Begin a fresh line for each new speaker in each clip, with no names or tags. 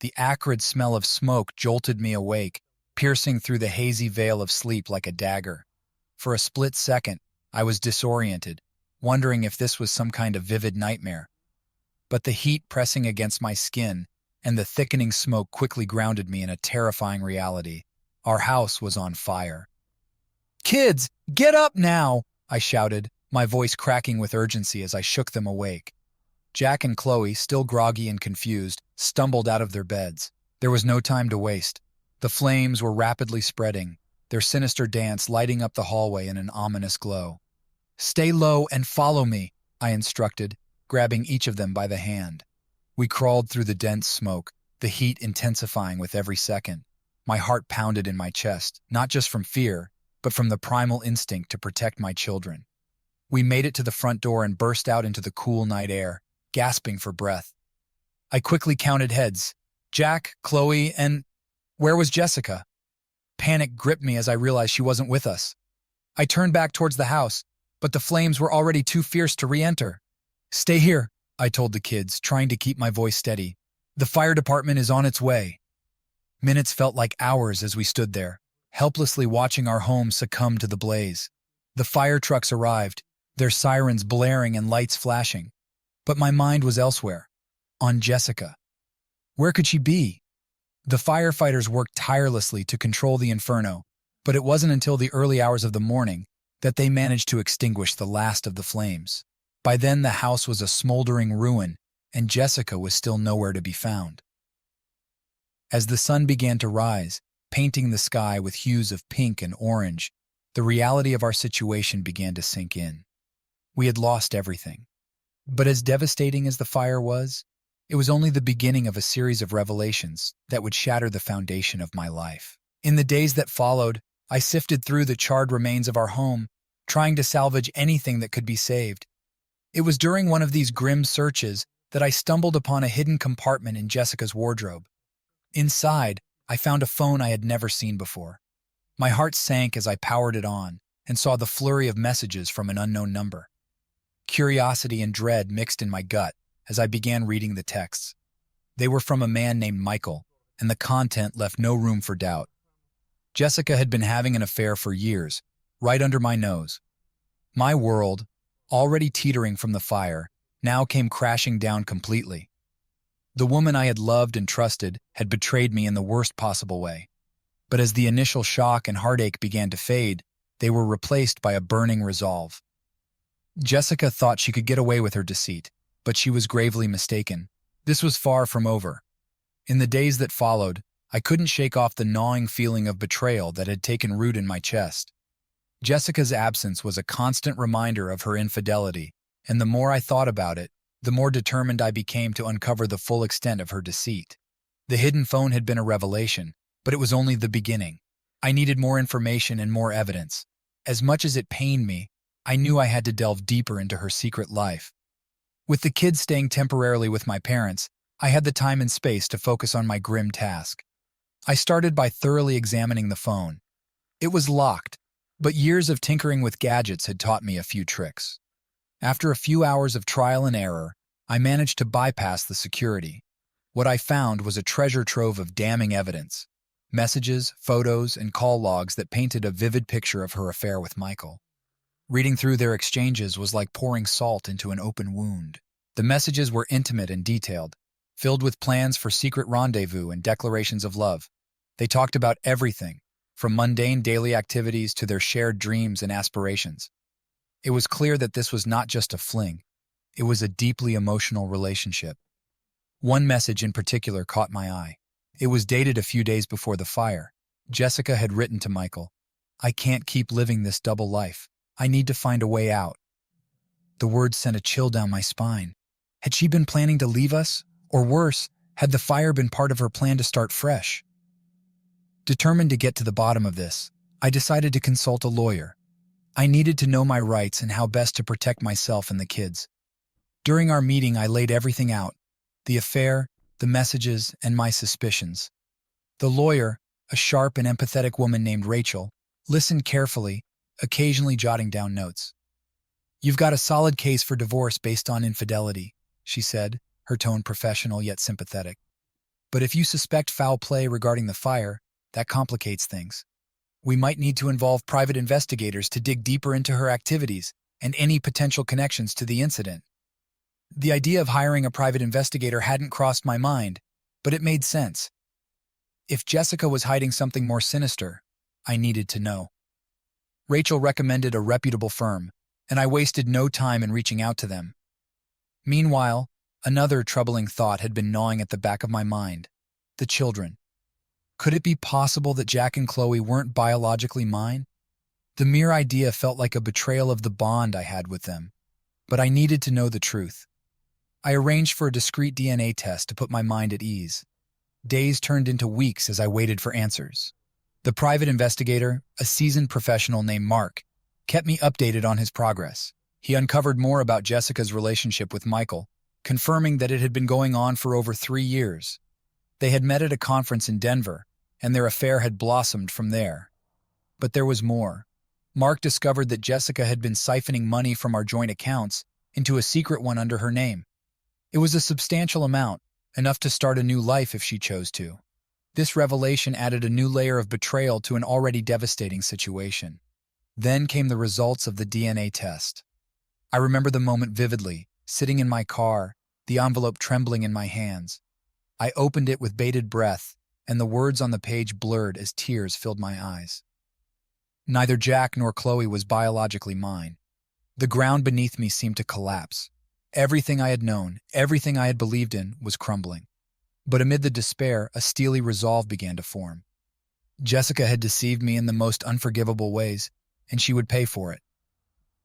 The acrid smell of smoke jolted me awake, piercing through the hazy veil of sleep like a dagger. For a split second, I was disoriented, wondering if this was some kind of vivid nightmare. But the heat pressing against my skin and the thickening smoke quickly grounded me in a terrifying reality. Our house was on fire. "Kids, get up now!" I shouted, my voice cracking with urgency as I shook them awake. Jack and Chloe, still groggy and confused, stumbled out of their beds. There was no time to waste. The flames were rapidly spreading, their sinister dance lighting up the hallway in an ominous glow. "Stay low and follow me," I instructed, grabbing each of them by the hand. We crawled through the dense smoke, the heat intensifying with every second. My heart pounded in my chest, not just from fear, but from the primal instinct to protect my children. We made it to the front door and burst out into the cool night air, gasping for breath. I quickly counted heads. Jack, Chloe, and where was Jessica? Panic gripped me as I realized she wasn't with us. I turned back towards the house, but the flames were already too fierce to re-enter. "Stay here," I told the kids, trying to keep my voice steady. "The fire department is on its way." Minutes felt like hours as we stood there, helplessly watching our home succumb to the blaze. The fire trucks arrived, their sirens blaring and lights flashing. But my mind was elsewhere, on Jessica. Where could she be? The firefighters worked tirelessly to control the inferno, but it wasn't until the early hours of the morning that they managed to extinguish the last of the flames. By then, the house was a smoldering ruin, and Jessica was still nowhere to be found. As the sun began to rise, painting the sky with hues of pink and orange, the reality of our situation began to sink in. We had lost everything. But as devastating as the fire was, it was only the beginning of a series of revelations that would shatter the foundation of my life. In the days that followed, I sifted through the charred remains of our home, trying to salvage anything that could be saved. It was during one of these grim searches that I stumbled upon a hidden compartment in Jessica's wardrobe. Inside, I found a phone I had never seen before. My heart sank as I powered it on and saw the flurry of messages from an unknown number. Curiosity and dread mixed in my gut as I began reading the texts. They were from a man named Michael, and the content left no room for doubt. Jessica had been having an affair for years, right under my nose. My world, already teetering from the fire, now came crashing down completely. The woman I had loved and trusted had betrayed me in the worst possible way. But as the initial shock and heartache began to fade, they were replaced by a burning resolve. Jessica thought she could get away with her deceit, but she was gravely mistaken. This was far from over. In the days that followed, I couldn't shake off the gnawing feeling of betrayal that had taken root in my chest. Jessica's absence was a constant reminder of her infidelity, and the more I thought about it, the more determined I became to uncover the full extent of her deceit. The hidden phone had been a revelation, but it was only the beginning. I needed more information and more evidence. As much as it pained me, I knew I had to delve deeper into her secret life. With the kids staying temporarily with my parents, I had the time and space to focus on my grim task. I started by thoroughly examining the phone. It was locked, but years of tinkering with gadgets had taught me a few tricks. After a few hours of trial and error, I managed to bypass the security. What I found was a treasure trove of damning evidence. Messages, photos, and call logs that painted a vivid picture of her affair with Michael. Reading through their exchanges was like pouring salt into an open wound. The messages were intimate and detailed, filled with plans for secret rendezvous and declarations of love. They talked about everything, from mundane daily activities to their shared dreams and aspirations. It was clear that this was not just a fling. It was a deeply emotional relationship. One message in particular caught my eye. It was dated a few days before the fire. Jessica had written to Michael, "I can't keep living this double life. I need to find a way out." The words sent a chill down my spine. Had she been planning to leave us? Or worse, had the fire been part of her plan to start fresh? Determined to get to the bottom of this, I decided to consult a lawyer. I needed to know my rights and how best to protect myself and the kids. During our meeting, I laid everything out: the affair, the messages, and my suspicions. The lawyer, a sharp and empathetic woman named Rachel, listened carefully, occasionally jotting down notes. "You've got a solid case for divorce based on infidelity," she said, her tone professional yet sympathetic. But if you suspect foul play regarding the fire, that complicates things. We might need to involve private investigators to dig deeper into her activities and any potential connections to the incident. The idea of hiring a private investigator hadn't crossed my mind, but it made sense. If Jessica was hiding something more sinister, I needed to know. Rachel recommended a reputable firm, and I wasted no time in reaching out to them. Meanwhile, another troubling thought had been gnawing at the back of my mind: the children. Could it be possible that Jack and Chloe weren't biologically mine? The mere idea felt like a betrayal of the bond I had with them, but I needed to know the truth. I arranged for a discreet DNA test to put my mind at ease. Days turned into weeks as I waited for answers. The private investigator, a seasoned professional named Mark, kept me updated on his progress. He uncovered more about Jessica's relationship with Michael, confirming that it had been going on for over 3 years. They had met at a conference in Denver, and their affair had blossomed from there. But there was more. Mark discovered that Jessica had been siphoning money from our joint accounts into a secret one under her name. It was a substantial amount, enough to start a new life if she chose to. This revelation added a new layer of betrayal to an already devastating situation. Then came the results of the DNA test. I remember the moment vividly, sitting in my car, the envelope trembling in my hands. I opened it with bated breath, and the words on the page blurred as tears filled my eyes. Neither Jack nor Chloe was biologically mine. The ground beneath me seemed to collapse. Everything I had known, everything I had believed in, was crumbling. But amid the despair, a steely resolve began to form. Jessica had deceived me in the most unforgivable ways, and she would pay for it.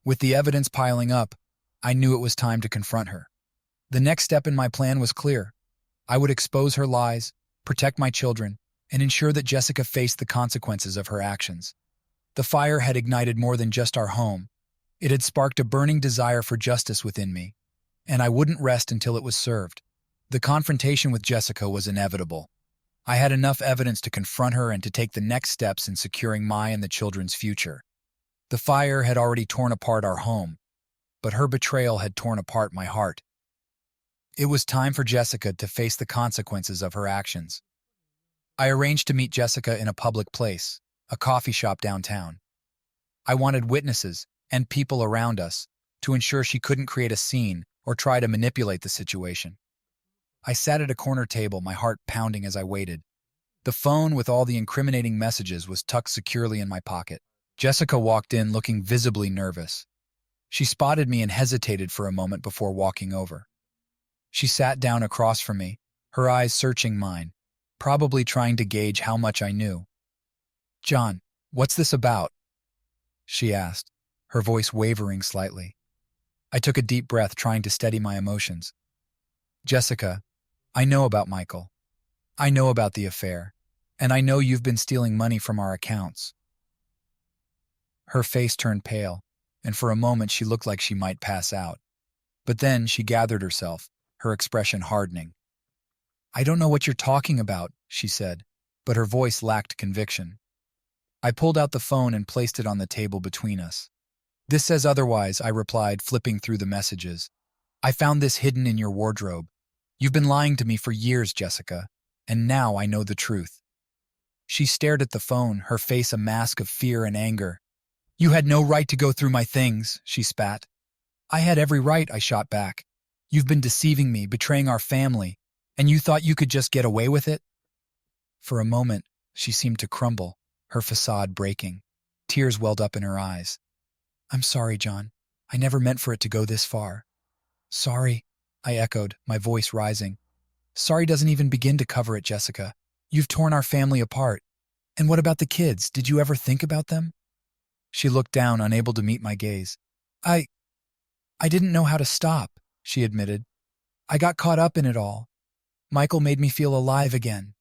With the evidence piling up, I knew it was time to confront her. The next step in my plan was clear. I would expose her lies, protect my children, and ensure that Jessica faced the consequences of her actions. The fire had ignited more than just our home. It had sparked a burning desire for justice within me, and I wouldn't rest until it was served. The confrontation with Jessica was inevitable. I had enough evidence to confront her and to take the next steps in securing my and the children's future. The fire had already torn apart our home, but her betrayal had torn apart my heart. It was time for Jessica to face the consequences of her actions. I arranged to meet Jessica in a public place, a coffee shop downtown. I wanted witnesses and people around us to ensure she couldn't create a scene or try to manipulate the situation. I sat at a corner table, my heart pounding as I waited. The phone with all the incriminating messages was tucked securely in my pocket. Jessica walked in looking visibly nervous. She spotted me and hesitated for a moment before walking over. She sat down across from me, her eyes searching mine, probably trying to gauge how much I knew. "John, what's this about?" she asked, her voice wavering slightly. I took a deep breath, trying to steady my emotions. "Jessica, I know about Michael. I know about the affair, and I know you've been stealing money from our accounts." Her face turned pale, and for a moment she looked like she might pass out. But then she gathered herself, her expression hardening. "I don't know what you're talking about," she said, but her voice lacked conviction. I pulled out the phone and placed it on the table between us. "This says otherwise," I replied, flipping through the messages. "I found this hidden in your wardrobe. You've been lying to me for years, Jessica, and now I know the truth." She stared at the phone, her face a mask of fear and anger. "You had no right to go through my things," she spat. "I had every right," I shot back. "You've been deceiving me, betraying our family, and you thought you could just get away with it?" For a moment, she seemed to crumble, her facade breaking. Tears welled up in her eyes. "I'm sorry, John. I never meant for it to go this far." "Sorry," I echoed, my voice rising. "Sorry doesn't even begin to cover it, Jessica. You've torn our family apart. And what about the kids? Did you ever think about them?" She looked down, unable to meet my gaze. I didn't know how to stop," she admitted. "I got caught up in it all. Michael made me feel alive again."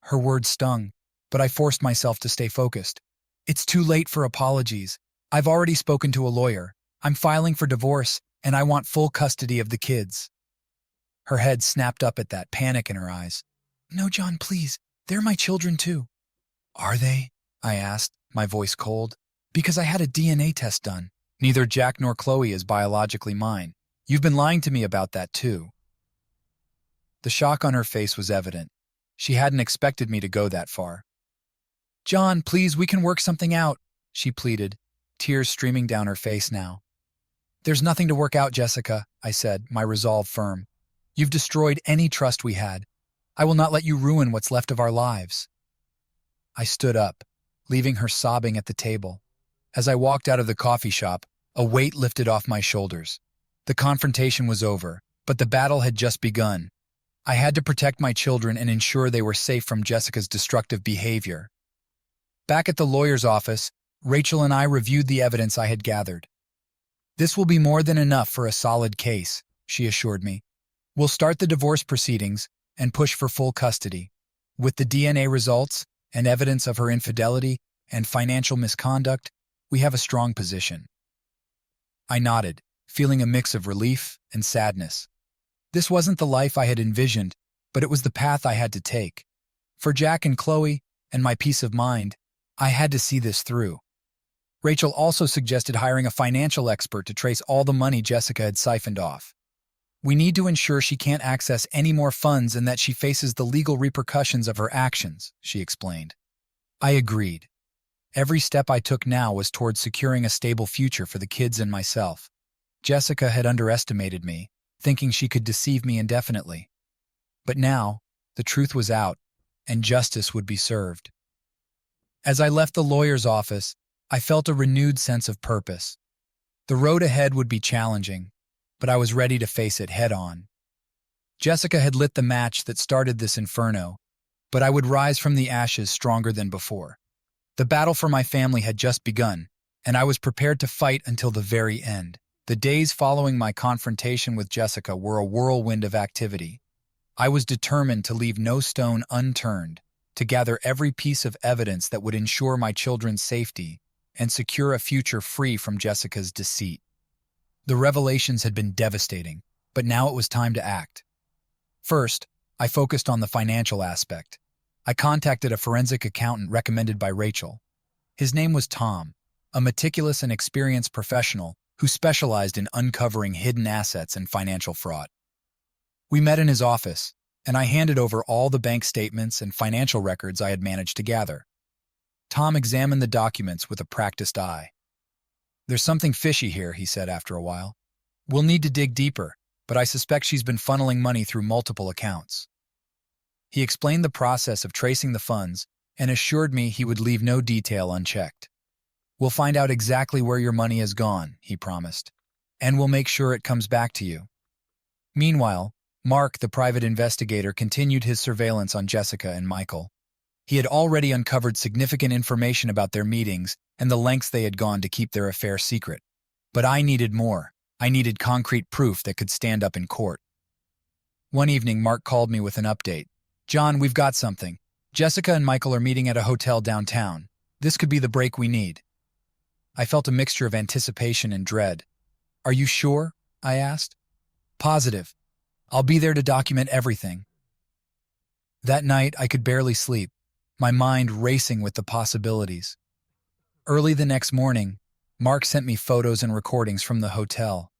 Her words stung, but I forced myself to stay focused. "It's too late for apologies. I've already spoken to a lawyer. I'm filing for divorce, and I want full custody of the kids." Her head snapped up at that, panic in her eyes. "No, John, please. They're my children too." "Are they?" I asked, my voice cold. "Because I had a DNA test done. Neither Jack nor Chloe is biologically mine. You've been lying to me about that too." The shock on her face was evident. She hadn't expected me to go that far. "John, please, we can work something out," she pleaded, tears streaming down her face now. "There's nothing to work out, Jessica," I said, my resolve firm. "You've destroyed any trust we had. I will not let you ruin what's left of our lives." I stood up, leaving her sobbing at the table. As I walked out of the coffee shop, a weight lifted off my shoulders. The confrontation was over, but the battle had just begun. I had to protect my children and ensure they were safe from Jessica's destructive behavior. Back at the lawyer's office, Rachel and I reviewed the evidence I had gathered. "This will be more than enough for a solid case," she assured me. "We'll start the divorce proceedings and push for full custody. With the DNA results and evidence of her infidelity and financial misconduct, we have a strong position." I nodded, feeling a mix of relief and sadness. This wasn't the life I had envisioned, but it was the path I had to take. For Jack and Chloe, and my peace of mind, I had to see this through. Rachel also suggested hiring a financial expert to trace all the money Jessica had siphoned off. "We need to ensure she can't access any more funds and that she faces the legal repercussions of her actions," she explained. I agreed. Every step I took now was towards securing a stable future for the kids and myself. Jessica had underestimated me, thinking she could deceive me indefinitely. But now, the truth was out, and justice would be served. As I left the lawyer's office, I felt a renewed sense of purpose. The road ahead would be challenging, but I was ready to face it head-on. Jessica had lit the match that started this inferno, but I would rise from the ashes stronger than before. The battle for my family had just begun, and I was prepared to fight until the very end. The days following my confrontation with Jessica were a whirlwind of activity. I was determined to leave no stone unturned, to gather every piece of evidence that would ensure my children's safety and secure a future free from Jessica's deceit. The revelations had been devastating, but now it was time to act. First, I focused on the financial aspect. I contacted a forensic accountant recommended by Rachel. His name was Tom, a meticulous and experienced professional who specialized in uncovering hidden assets and financial fraud. We met in his office, and I handed over all the bank statements and financial records I had managed to gather. Tom examined the documents with a practiced eye. "There's something fishy here," he said after a while. "We'll need to dig deeper, but I suspect she's been funneling money through multiple accounts." He explained the process of tracing the funds and assured me he would leave no detail unchecked. "We'll find out exactly where your money has gone," he promised, "and we'll make sure it comes back to you." Meanwhile, Mark, the private investigator, continued his surveillance on Jessica and Michael. He had already uncovered significant information about their meetings and the lengths they had gone to keep their affair secret. But I needed more. I needed concrete proof that could stand up in court. One evening, Mark called me with an update. "John, we've got something. Jessica and Michael are meeting at a hotel downtown. This could be the break we need." I felt a mixture of anticipation and dread. "Are you sure?" I asked. "Positive. I'll be there to document everything." That night, I could barely sleep, my mind racing with the possibilities. Early the next morning, Mark sent me photos and recordings from the hotel.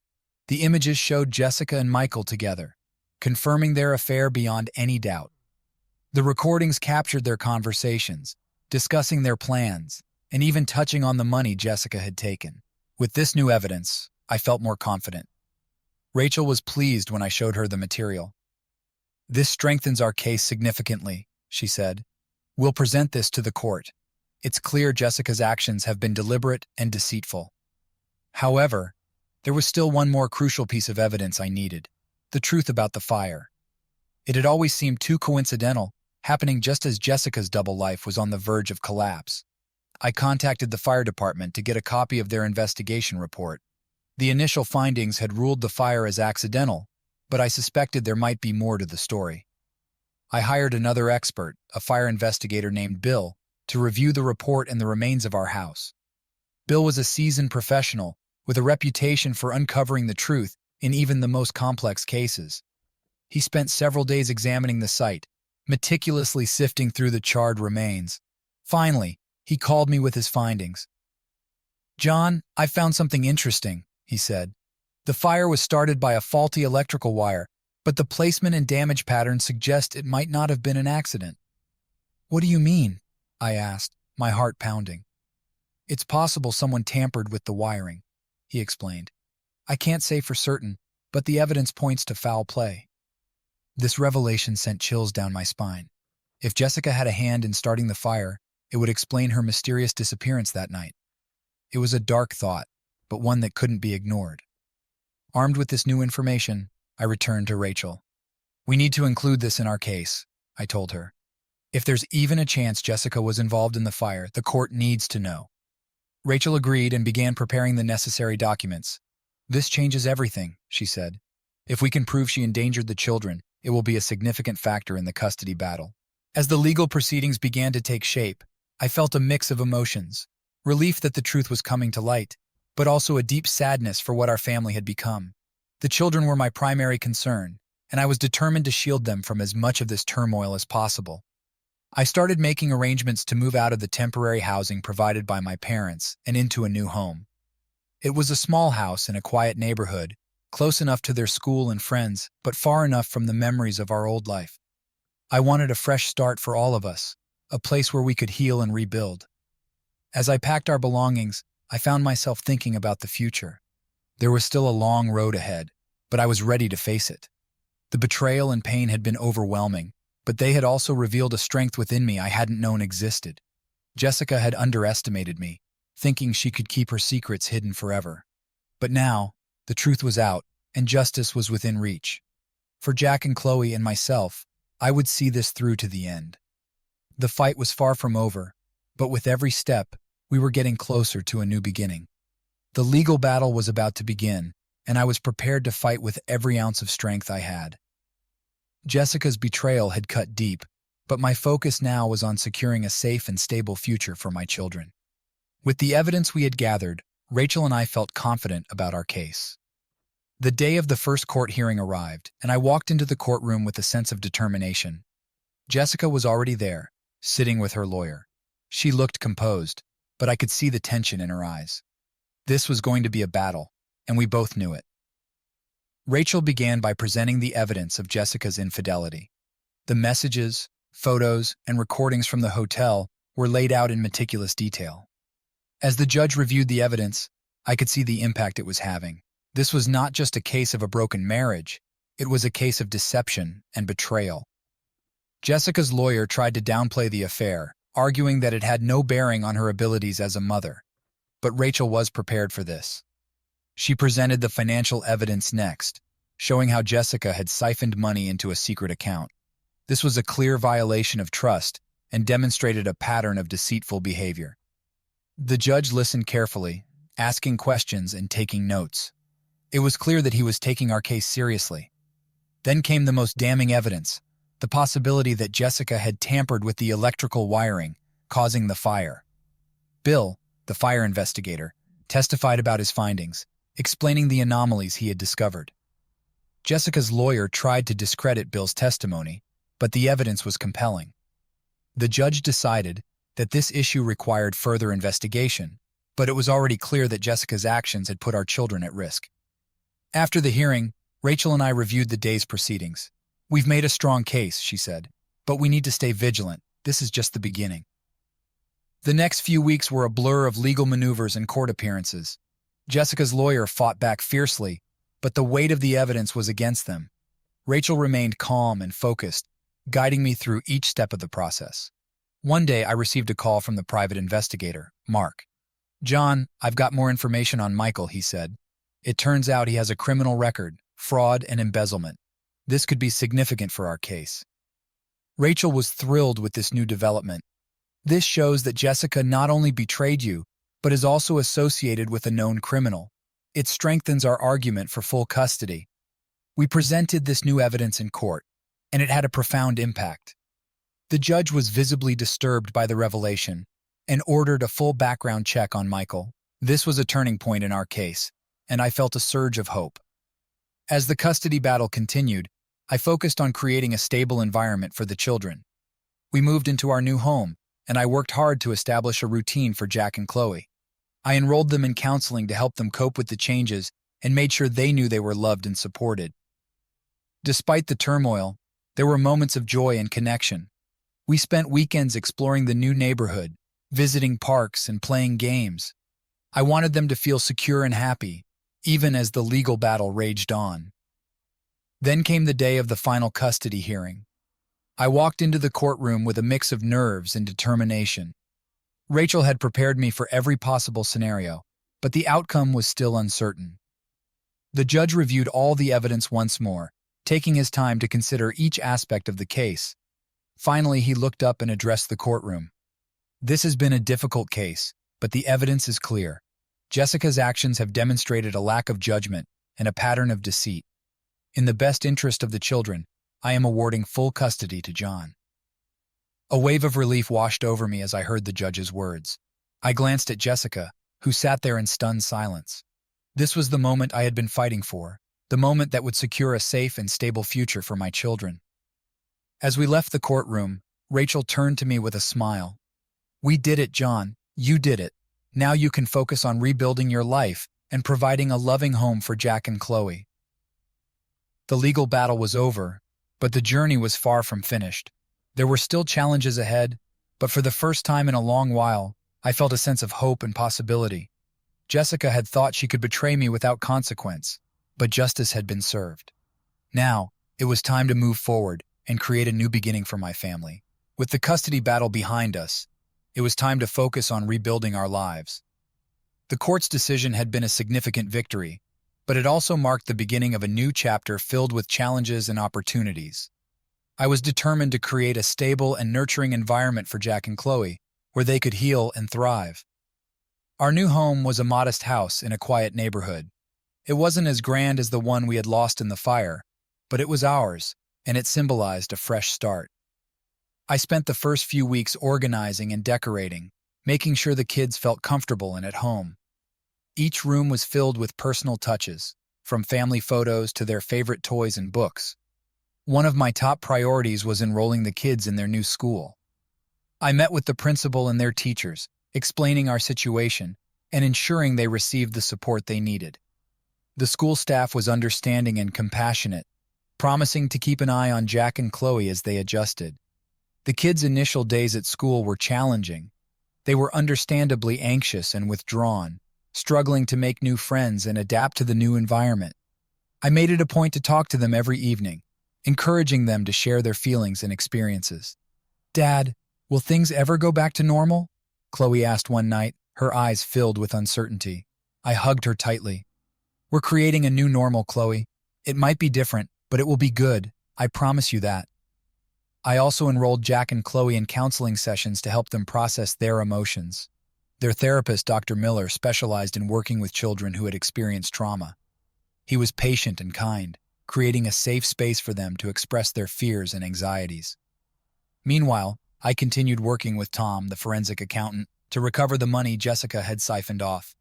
The images showed Jessica and Michael together, confirming their affair beyond any doubt. The recordings captured their conversations, discussing their plans, and even touching on the money Jessica had taken. With this new evidence, I felt more confident. Rachel was pleased when I showed her the material. "This strengthens our case significantly," she said. "We'll present this to the court. It's clear Jessica's actions have been deliberate and deceitful." However, there was still one more crucial piece of evidence I needed: the truth about the fire. It had always seemed too coincidental, happening just as Jessica's double life was on the verge of collapse. I contacted the fire department to get a copy of their investigation report. The initial findings had ruled the fire as accidental, but I suspected there might be more to the story. I hired another expert, a fire investigator named Bill, to review the report and the remains of our house. Bill was a seasoned professional with a reputation for uncovering the truth in even the most complex cases. He spent several days examining the site, meticulously sifting through the charred remains. Finally, he called me with his findings. "John, I found something interesting," he said. "The fire was started by a faulty electrical wire, but the placement and damage patterns suggest it might not have been an accident. What do you mean? I asked, my heart pounding. It's possible someone tampered with the wiring, he explained. I can't say for certain, but the evidence points to foul play. This revelation sent chills down my spine. If Jessica had a hand in starting the fire, it would explain her mysterious disappearance that night. It was a dark thought, but one that couldn't be ignored. Armed with this new information, I returned to Rachel. We need to include this in our case, I told her. If there's even a chance Jessica was involved in the fire, the court needs to know. Rachel agreed and began preparing the necessary documents. This changes everything, she said. If we can prove she endangered the children, it will be a significant factor in the custody battle. As the legal proceedings began to take shape, I felt a mix of emotions. Relief that the truth was coming to light, but also a deep sadness for what our family had become. The children were my primary concern, and I was determined to shield them from as much of this turmoil as possible. I started making arrangements to move out of the temporary housing provided by my parents and into a new home. It was a small house in a quiet neighborhood, close enough to their school and friends, but far enough from the memories of our old life. I wanted a fresh start for all of us, a place where we could heal and rebuild. As I packed our belongings, I found myself thinking about the future. There was still a long road ahead, but I was ready to face it. The betrayal and pain had been overwhelming, but they had also revealed a strength within me I hadn't known existed. Jessica had underestimated me, thinking she could keep her secrets hidden forever. But now, the truth was out, and justice was within reach. For Jack and Chloe and myself, I would see this through to the end. The fight was far from over, but with every step, we were getting closer to a new beginning. The legal battle was about to begin, and I was prepared to fight with every ounce of strength I had. Jessica's betrayal had cut deep, but my focus now was on securing a safe and stable future for my children. With the evidence we had gathered, Rachel and I felt confident about our case. The day of the first court hearing arrived, and I walked into the courtroom with a sense of determination. Jessica was already there, sitting with her lawyer. She looked composed, but I could see the tension in her eyes. This was going to be a battle, and we both knew it. Rachel began by presenting the evidence of Jessica's infidelity. The messages, photos, and recordings from the hotel were laid out in meticulous detail. As the judge reviewed the evidence, I could see the impact it was having. This was not just a case of a broken marriage, it was a case of deception and betrayal. Jessica's lawyer tried to downplay the affair, arguing that it had no bearing on her abilities as a mother. But Rachel was prepared for this. She presented the financial evidence next, showing how Jessica had siphoned money into a secret account. This was a clear violation of trust and demonstrated a pattern of deceitful behavior. The judge listened carefully, asking questions and taking notes. It was clear that he was taking our case seriously. Then came the most damning evidence, the possibility that Jessica had tampered with the electrical wiring, causing the fire. Bill, the fire investigator, testified about his findings, explaining the anomalies he had discovered. Jessica's lawyer tried to discredit Bill's testimony, but the evidence was compelling. The judge decided that this issue required further investigation, but it was already clear that Jessica's actions had put our children at risk. After the hearing, Rachel and I reviewed the day's proceedings. "We've made a strong case," she said, "but we need to stay vigilant. This is just the beginning." The next few weeks were a blur of legal maneuvers and court appearances. Jessica's lawyer fought back fiercely, but the weight of the evidence was against them. Rachel remained calm and focused, guiding me through each step of the process. One day, I received a call from the private investigator, Mark. "John, I've got more information on Michael," he said. "It turns out he has a criminal record, fraud and embezzlement. This could be significant for our case." Rachel was thrilled with this new development. "This shows that Jessica not only betrayed you, but is also associated with a known criminal. It strengthens our argument for full custody." We presented this new evidence in court, and it had a profound impact. The judge was visibly disturbed by the revelation and ordered a full background check on Michael. This was a turning point in our case, and I felt a surge of hope. As the custody battle continued, I focused on creating a stable environment for the children. We moved into our new home, and I worked hard to establish a routine for Jack and Chloe. I enrolled them in counseling to help them cope with the changes and made sure they knew they were loved and supported. Despite the turmoil, there were moments of joy and connection. We spent weekends exploring the new neighborhood, visiting parks and playing games. I wanted them to feel secure and happy, even as the legal battle raged on. Then came the day of the final custody hearing. I walked into the courtroom with a mix of nerves and determination. Rachel had prepared me for every possible scenario, but the outcome was still uncertain. The judge reviewed all the evidence once more, taking his time to consider each aspect of the case. Finally, he looked up and addressed the courtroom. This has been a difficult case, but the evidence is clear. Jessica's actions have demonstrated a lack of judgment and a pattern of deceit. In the best interest of the children, I am awarding full custody to John. A wave of relief washed over me as I heard the judge's words. I glanced at Jessica, who sat there in stunned silence. This was the moment I had been fighting for, the moment that would secure a safe and stable future for my children. As we left the courtroom, Rachel turned to me with a smile. "We did it, John. You did it. Now you can focus on rebuilding your life and providing a loving home for Jack and Chloe." The legal battle was over, but the journey was far from finished. There were still challenges ahead, but for the first time in a long while, I felt a sense of hope and possibility. Jessica had thought she could betray me without consequence, but justice had been served. Now, it was time to move forward and create a new beginning for my family. With the custody battle behind us, it was time to focus on rebuilding our lives. The court's decision had been a significant victory, but it also marked the beginning of a new chapter filled with challenges and opportunities. I was determined to create a stable and nurturing environment for Jack and Chloe, where they could heal and thrive. Our new home was a modest house in a quiet neighborhood. It wasn't as grand as the one we had lost in the fire, but it was ours, and it symbolized a fresh start. I spent the first few weeks organizing and decorating, making sure the kids felt comfortable and at home. Each room was filled with personal touches, from family photos to their favorite toys and books. One of my top priorities was enrolling the kids in their new school. I met with the principal and their teachers, explaining our situation and ensuring they received the support they needed. The school staff was understanding and compassionate, promising to keep an eye on Jack and Chloe as they adjusted. The kids' initial days at school were challenging. They were understandably anxious and withdrawn, struggling to make new friends and adapt to the new environment. I made it a point to talk to them every evening, encouraging them to share their feelings and experiences. "Dad, will things ever go back to normal?" Chloe asked one night, her eyes filled with uncertainty. I hugged her tightly. "We're creating a new normal, Chloe. It might be different, but it will be good. I promise you that." I also enrolled Jack and Chloe in counseling sessions to help them process their emotions. Their therapist, Dr. Miller, specialized in working with children who had experienced trauma. He was patient and kind, creating a safe space for them to express their fears and anxieties. Meanwhile, I continued working with Tom, the forensic accountant, to recover the money Jessica had siphoned off.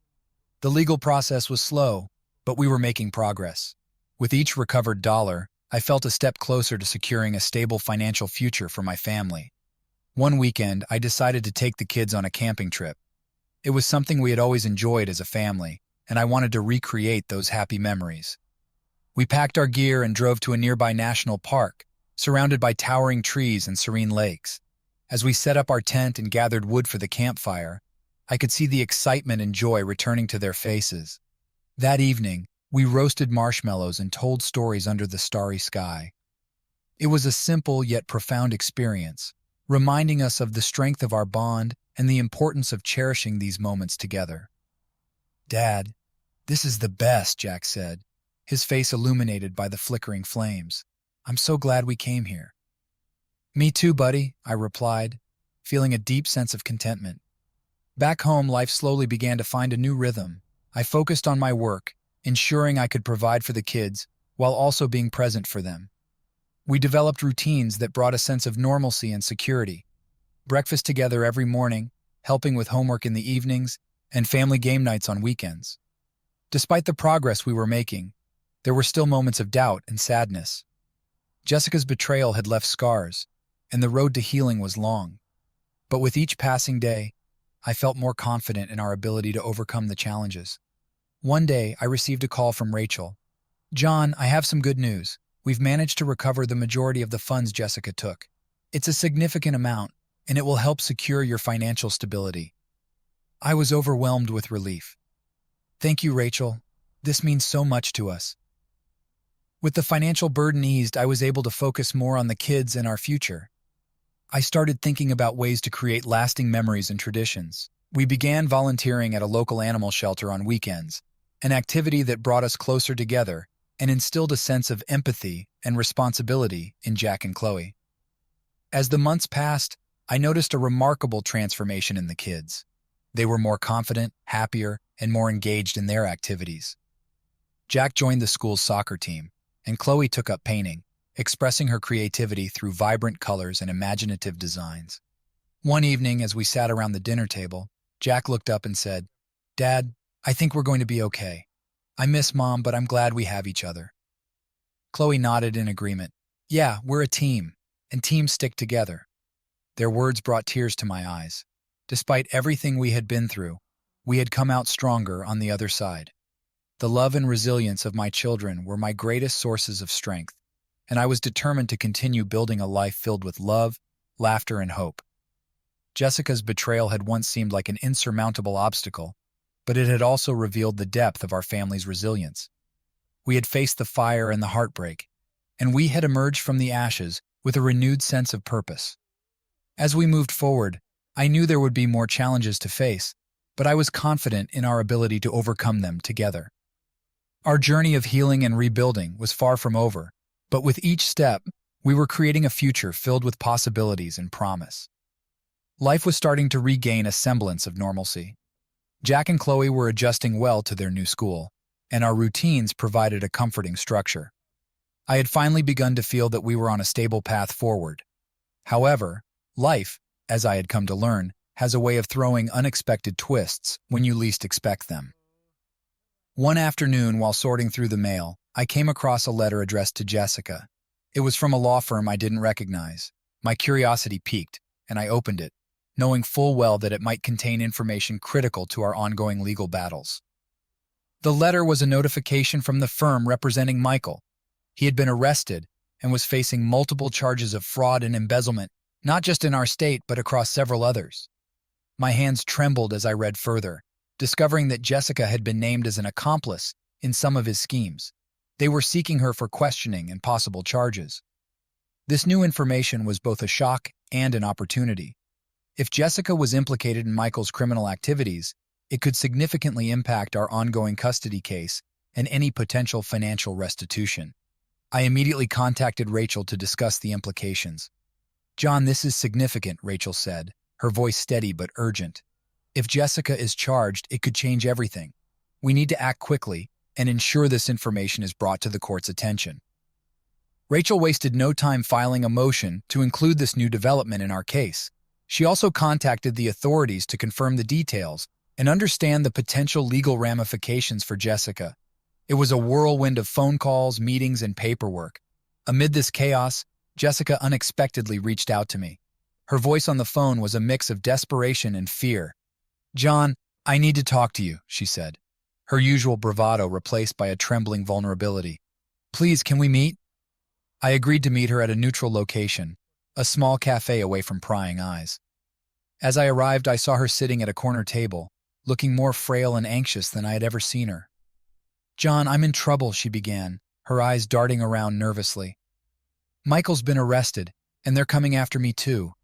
The legal process was slow, but we were making progress. With each recovered dollar, I felt a step closer to securing a stable financial future for my family. One weekend, I decided to take the kids on a camping trip. It was something we had always enjoyed as a family, and I wanted to recreate those happy memories. We packed our gear and drove to a nearby national park, surrounded by towering trees and serene lakes. As we set up our tent and gathered wood for the campfire, I could see the excitement and joy returning to their faces. That evening, we roasted marshmallows and told stories under the starry sky. It was a simple yet profound experience, reminding us of the strength of our bond and the importance of cherishing these moments together. "Dad, this is the best," Jack said, his face illuminated by the flickering flames. "I'm so glad we came here." "Me too, buddy," I replied, feeling a deep sense of contentment. Back home, life slowly began to find a new rhythm. I focused on my work, ensuring I could provide for the kids while also being present for them. We developed routines that brought a sense of normalcy and security. Breakfast together every morning, helping with homework in the evenings, and family game nights on weekends. Despite the progress we were making, there were still moments of doubt and sadness. Jessica's betrayal had left scars, and the road to healing was long. But with each passing day, I felt more confident in our ability to overcome the challenges. One day, I received a call from Rachel. "John, I have some good news. we've managed to recover the majority of the funds Jessica took. It's a significant amount, and it will help secure your financial stability." I was overwhelmed with relief. "Thank you, Rachel. This means so much to us." With the financial burden eased, I was able to focus more on the kids and our future. I started thinking about ways to create lasting memories and traditions. We began volunteering at a local animal shelter on weekends, an activity that brought us closer together and instilled a sense of empathy and responsibility in Jack and Chloe. As the months passed, I noticed a remarkable transformation in the kids. They were more confident, happier, and more engaged in their activities. Jack joined the school's soccer team, and Chloe took up painting, expressing her creativity through vibrant colors and imaginative designs. One evening, as we sat around the dinner table, Jack looked up and said, "Dad, I think we're going to be okay. I miss Mom, but I'm glad we have each other." Chloe nodded in agreement. "Yeah, we're a team, and teams stick together." Their words brought tears to my eyes. Despite everything we had been through, we had come out stronger on the other side. The love and resilience of my children were my greatest sources of strength, and I was determined to continue building a life filled with love, laughter, and hope. Jessica's betrayal had once seemed like an insurmountable obstacle, but it had also revealed the depth of our family's resilience. We had faced the fire and the heartbreak, and we had emerged from the ashes with a renewed sense of purpose. As we moved forward, I knew there would be more challenges to face, but I was confident in our ability to overcome them together. Our journey of healing and rebuilding was far from over, but with each step, we were creating a future filled with possibilities and promise. Life was starting to regain a semblance of normalcy. Jack and Chloe were adjusting well to their new school, and our routines provided a comforting structure. I had finally begun to feel that we were on a stable path forward. However, life, as I had come to learn, has a way of throwing unexpected twists when you least expect them. One afternoon, while sorting through the mail, I came across a letter addressed to Jessica. It was from a law firm I didn't recognize. My curiosity piqued, and I opened it, knowing full well that it might contain information critical to our ongoing legal battles. The letter was a notification from the firm representing Michael. He had been arrested and was facing multiple charges of fraud and embezzlement, not just in our state but across several others. My hands trembled as I read further, discovering that Jessica had been named as an accomplice in some of his schemes. They were seeking her for questioning and possible charges. This new information was both a shock and an opportunity. If Jessica was implicated in Michael's criminal activities, it could significantly impact our ongoing custody case and any potential financial restitution. I immediately contacted Rachel to discuss the implications. "John, this is significant," Rachel said, her voice steady but urgent. "If Jessica is charged, it could change everything. We need to act quickly and ensure this information is brought to the court's attention." Rachel wasted no time filing a motion to include this new development in our case. She also contacted the authorities to confirm the details and understand the potential legal ramifications for Jessica. It was a whirlwind of phone calls, meetings, and paperwork. Amid this chaos, Jessica unexpectedly reached out to me. Her voice on the phone was a mix of desperation and fear. "John, I need to talk to you," she said, her usual bravado replaced by a trembling vulnerability. "Please, can we meet?" I agreed to meet her at a neutral location, a small cafe away from prying eyes. As I arrived, I saw her sitting at a corner table, looking more frail and anxious than I had ever seen her. "John, I'm in trouble," she began, her eyes darting around nervously. "Michael's been arrested, and they're coming after me too.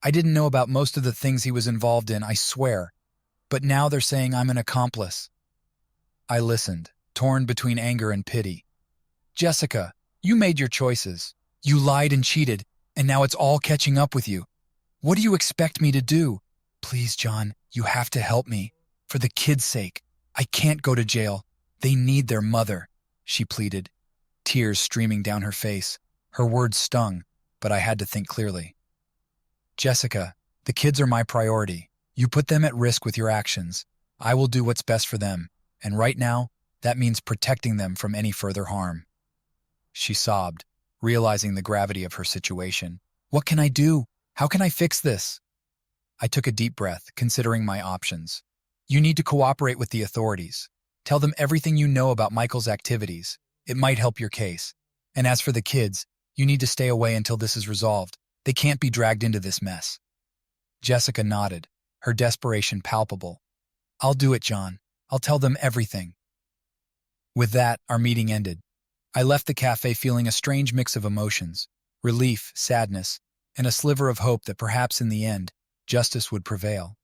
I didn't know about most of the things he was involved in, I swear, but now they're saying I'm an accomplice." I listened, torn between anger and pity. "Jessica, you made your choices. You lied and cheated, and now it's all catching up with you. What do you expect me to do? Please, John, you have to help me. For the kids' sake. I can't go to jail. They need their mother," she pleaded, tears streaming down her face. Her words stung, but I had to think clearly. "Jessica, the kids are my priority. You put them at risk with your actions. I will do what's best for them, and right now, that means protecting them from any further harm." She sobbed, realizing the gravity of her situation. "What can I do? How can I fix this?" I took a deep breath, considering my options. "You need to cooperate with the authorities. Tell them everything you know about Michael's activities. It might help your case. And as for the kids, you need to stay away until this is resolved. They can't be dragged into this mess." Jessica nodded, her desperation palpable. "I'll do it, John. I'll tell them everything." With that, our meeting ended. I left the cafe feeling a strange mix of emotions: relief, sadness, and a sliver of hope that perhaps in the end, justice would prevail.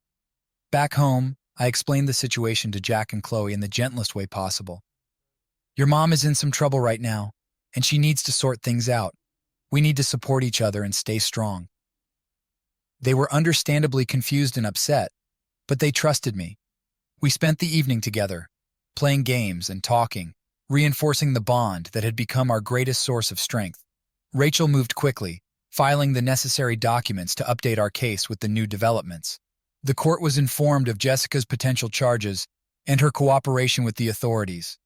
Back home, I explained the situation to Jack and Chloe in the gentlest way possible. "Your mom is in some trouble right now, and she needs to sort things out. We need to support each other and stay strong." They were understandably confused and upset, but they trusted me. We spent the evening together, playing games and talking, reinforcing the bond that had become our greatest source of strength. Rachel moved quickly, filing the necessary documents to update our case with the new developments. The court was informed of Jessica's potential charges and her cooperation with the authorities.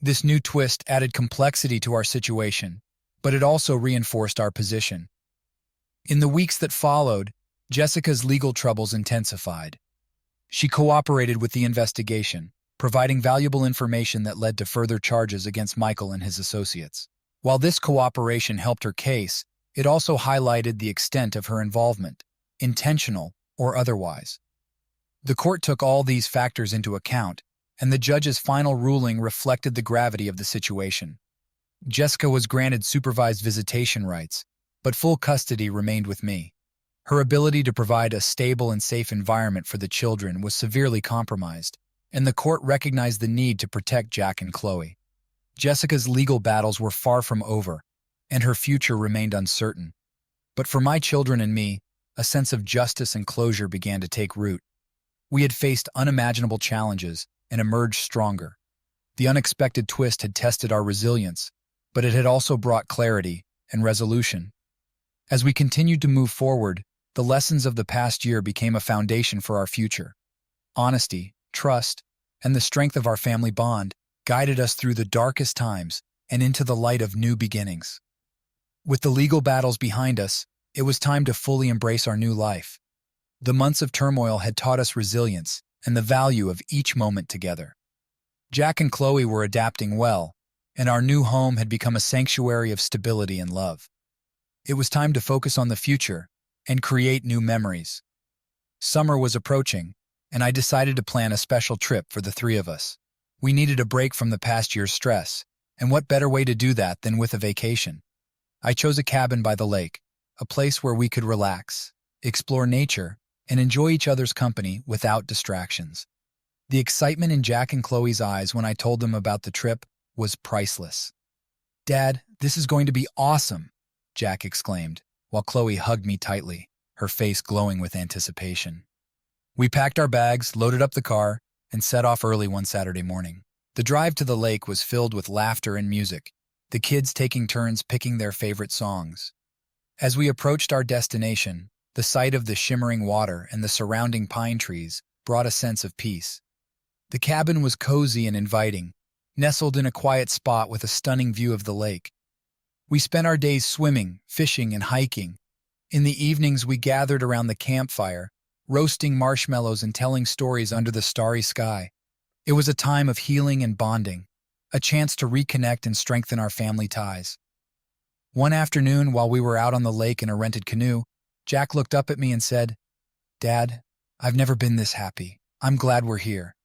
This new twist added complexity to our situation, but it also reinforced our position. In the weeks that followed, Jessica's legal troubles intensified. She cooperated with the investigation, providing valuable information that led to further charges against Michael and his associates. While this cooperation helped her case, it also highlighted the extent of her involvement, intentional or otherwise. The court took all these factors into account, and the judge's final ruling reflected the gravity of the situation. Jessica was granted supervised visitation rights, but full custody remained with me. Her ability to provide a stable and safe environment for the children was severely compromised, and the court recognized the need to protect Jack and Chloe. Jessica's legal battles were far from over, and her future remained uncertain. But for my children and me, a sense of justice and closure began to take root. We had faced unimaginable challenges and emerged stronger. The unexpected twist had tested our resilience, but it had also brought clarity and resolution. As we continued to move forward, the lessons of the past year became a foundation for our future. Honesty, trust, and the strength of our family bond guided us through the darkest times and into the light of new beginnings. With the legal battles behind us, it was time to fully embrace our new life. The months of turmoil had taught us resilience and the value of each moment together. Jack and Chloe were adapting well, and our new home had become a sanctuary of stability and love. It was time to focus on the future and create new memories. Summer was approaching, and I decided to plan a special trip for the three of us. We needed a break from the past year's stress, and what better way to do that than with a vacation? I chose a cabin by the lake, a place where we could relax, explore nature, and enjoy each other's company without distractions. The excitement in Jack and Chloe's eyes when I told them about the trip was priceless. "Dad, this is going to be awesome," Jack exclaimed, while Chloe hugged me tightly, her face glowing with anticipation. We packed our bags, loaded up the car, and set off early one Saturday morning. The drive to the lake was filled with laughter and music, the kids taking turns picking their favorite songs. As we approached our destination, the sight of the shimmering water and the surrounding pine trees brought a sense of peace. The cabin was cozy and inviting, nestled in a quiet spot with a stunning view of the lake. We spent our days swimming, fishing, and hiking. In the evenings, we gathered around the campfire, roasting marshmallows and telling stories under the starry sky. It was a time of healing and bonding, a chance to reconnect and strengthen our family ties. One afternoon, while we were out on the lake in a rented canoe, Jack looked up at me and said, "Dad, I've never been this happy. I'm glad we're here."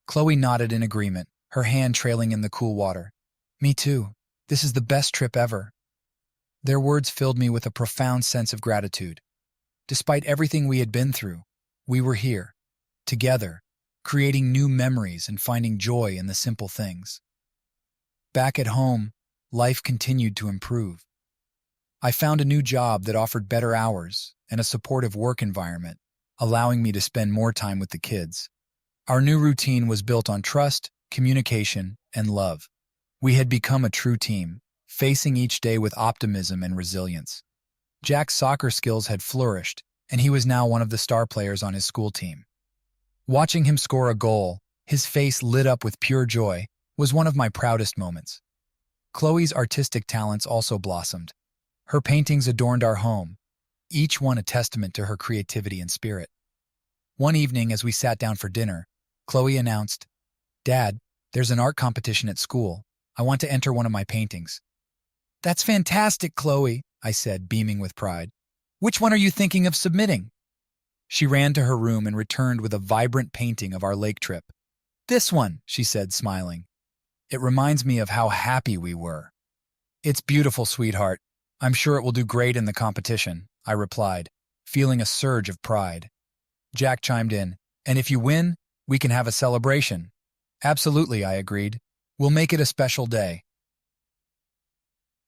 Chloe nodded in agreement, her hand trailing in the cool water. "Me too. This is the best trip ever." Their words filled me with a profound sense of gratitude. Despite everything we had been through, we were here, together, creating new memories and finding joy in the simple things. Back at home, life continued to improve. I found a new job that offered better hours and a supportive work environment, allowing me to spend more time with the kids. Our new routine was built on trust, communication, and love. We had become a true team, facing each day with optimism and resilience. Jack's soccer skills had flourished, and he was now one of the star players on his school team. Watching him score a goal, his face lit up with pure joy, was one of my proudest moments. Chloe's artistic talents also blossomed. Her paintings adorned our home, each one a testament to her creativity and spirit. One evening, as we sat down for dinner, Chloe announced, "Dad, there's an art competition at school. I want to enter one of my paintings." That's fantastic, Chloe, I said, beaming with pride. Which one are you thinking of submitting? She ran to her room and returned with a vibrant painting of our lake trip. This one, she said, smiling. It reminds me of how happy we were. It's beautiful, sweetheart. I'm sure it will do great in the competition, I replied, feeling a surge of pride. Jack chimed in, and if you win, we can have a celebration. Absolutely, I agreed. We'll make it a special day.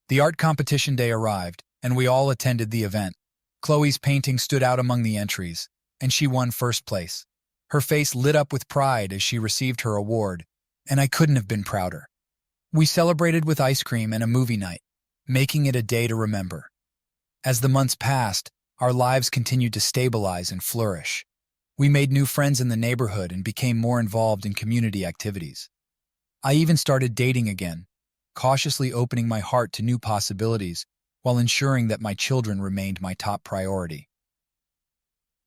The art competition day arrived, and we all attended the event. Chloe's painting stood out among the entries, and she won first place. Her face lit up with pride as she received her award, and I couldn't have been prouder. We celebrated with ice cream and a movie night, making it a day to remember. As the months passed, our lives continued to stabilize and flourish. We made new friends in the neighborhood and became more involved in community activities. I even started dating again, cautiously opening my heart to new possibilities while ensuring that my children remained my top priority.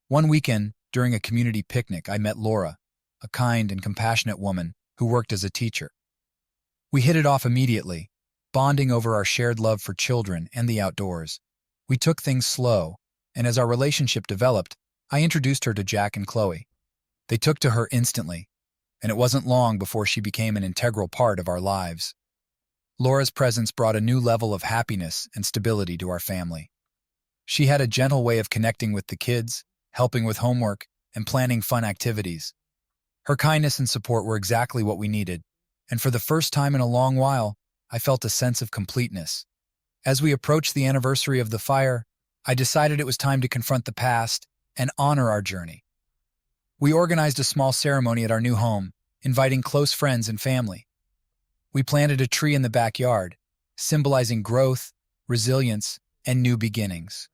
One weekend, during a community picnic, I met Laura, a kind and compassionate woman who worked as a teacher. We hit it off immediately, bonding over our shared love for children and the outdoors. We took things slow, and as our relationship developed, I introduced her to Jack and Chloe. They took to her instantly, and it wasn't long before she became an integral part of our lives. Laura's presence brought a new level of happiness and stability to our family. She had a gentle way of connecting with the kids, helping with homework, and planning fun activities. Her kindness and support were exactly what we needed, and for the first time in a long while, I felt a sense of completeness. As we approached the anniversary of the fire, I decided it was time to confront the past and honor our journey. We organized a small ceremony at our new home, inviting close friends and family. We planted a tree in the backyard, symbolizing growth, resilience, and new beginnings.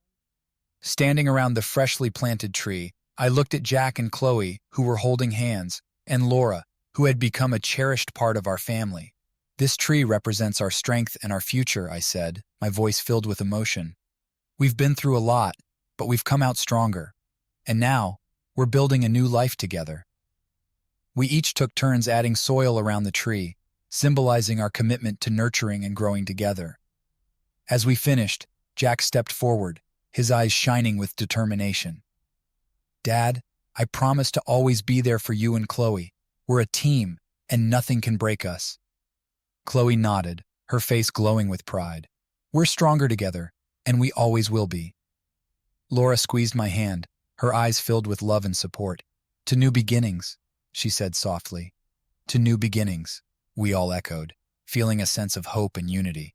Standing around the freshly planted tree, I looked at Jack and Chloe, who were holding hands, and Laura, who had become a cherished part of our family. This tree represents our strength and our future, I said, my voice filled with emotion. We've been through a lot, but we've come out stronger. And now, we're building a new life together. We each took turns adding soil around the tree, symbolizing our commitment to nurturing and growing together. As we finished, Jack stepped forward, his eyes shining with determination. Dad, I promise to always be there for you and Chloe. We're a team, and nothing can break us. Chloe nodded, her face glowing with pride. We're stronger together, and we always will be. Laura squeezed my hand, her eyes filled with love and support. To new beginnings, she said softly. To new beginnings, we all echoed, feeling a sense of hope and unity.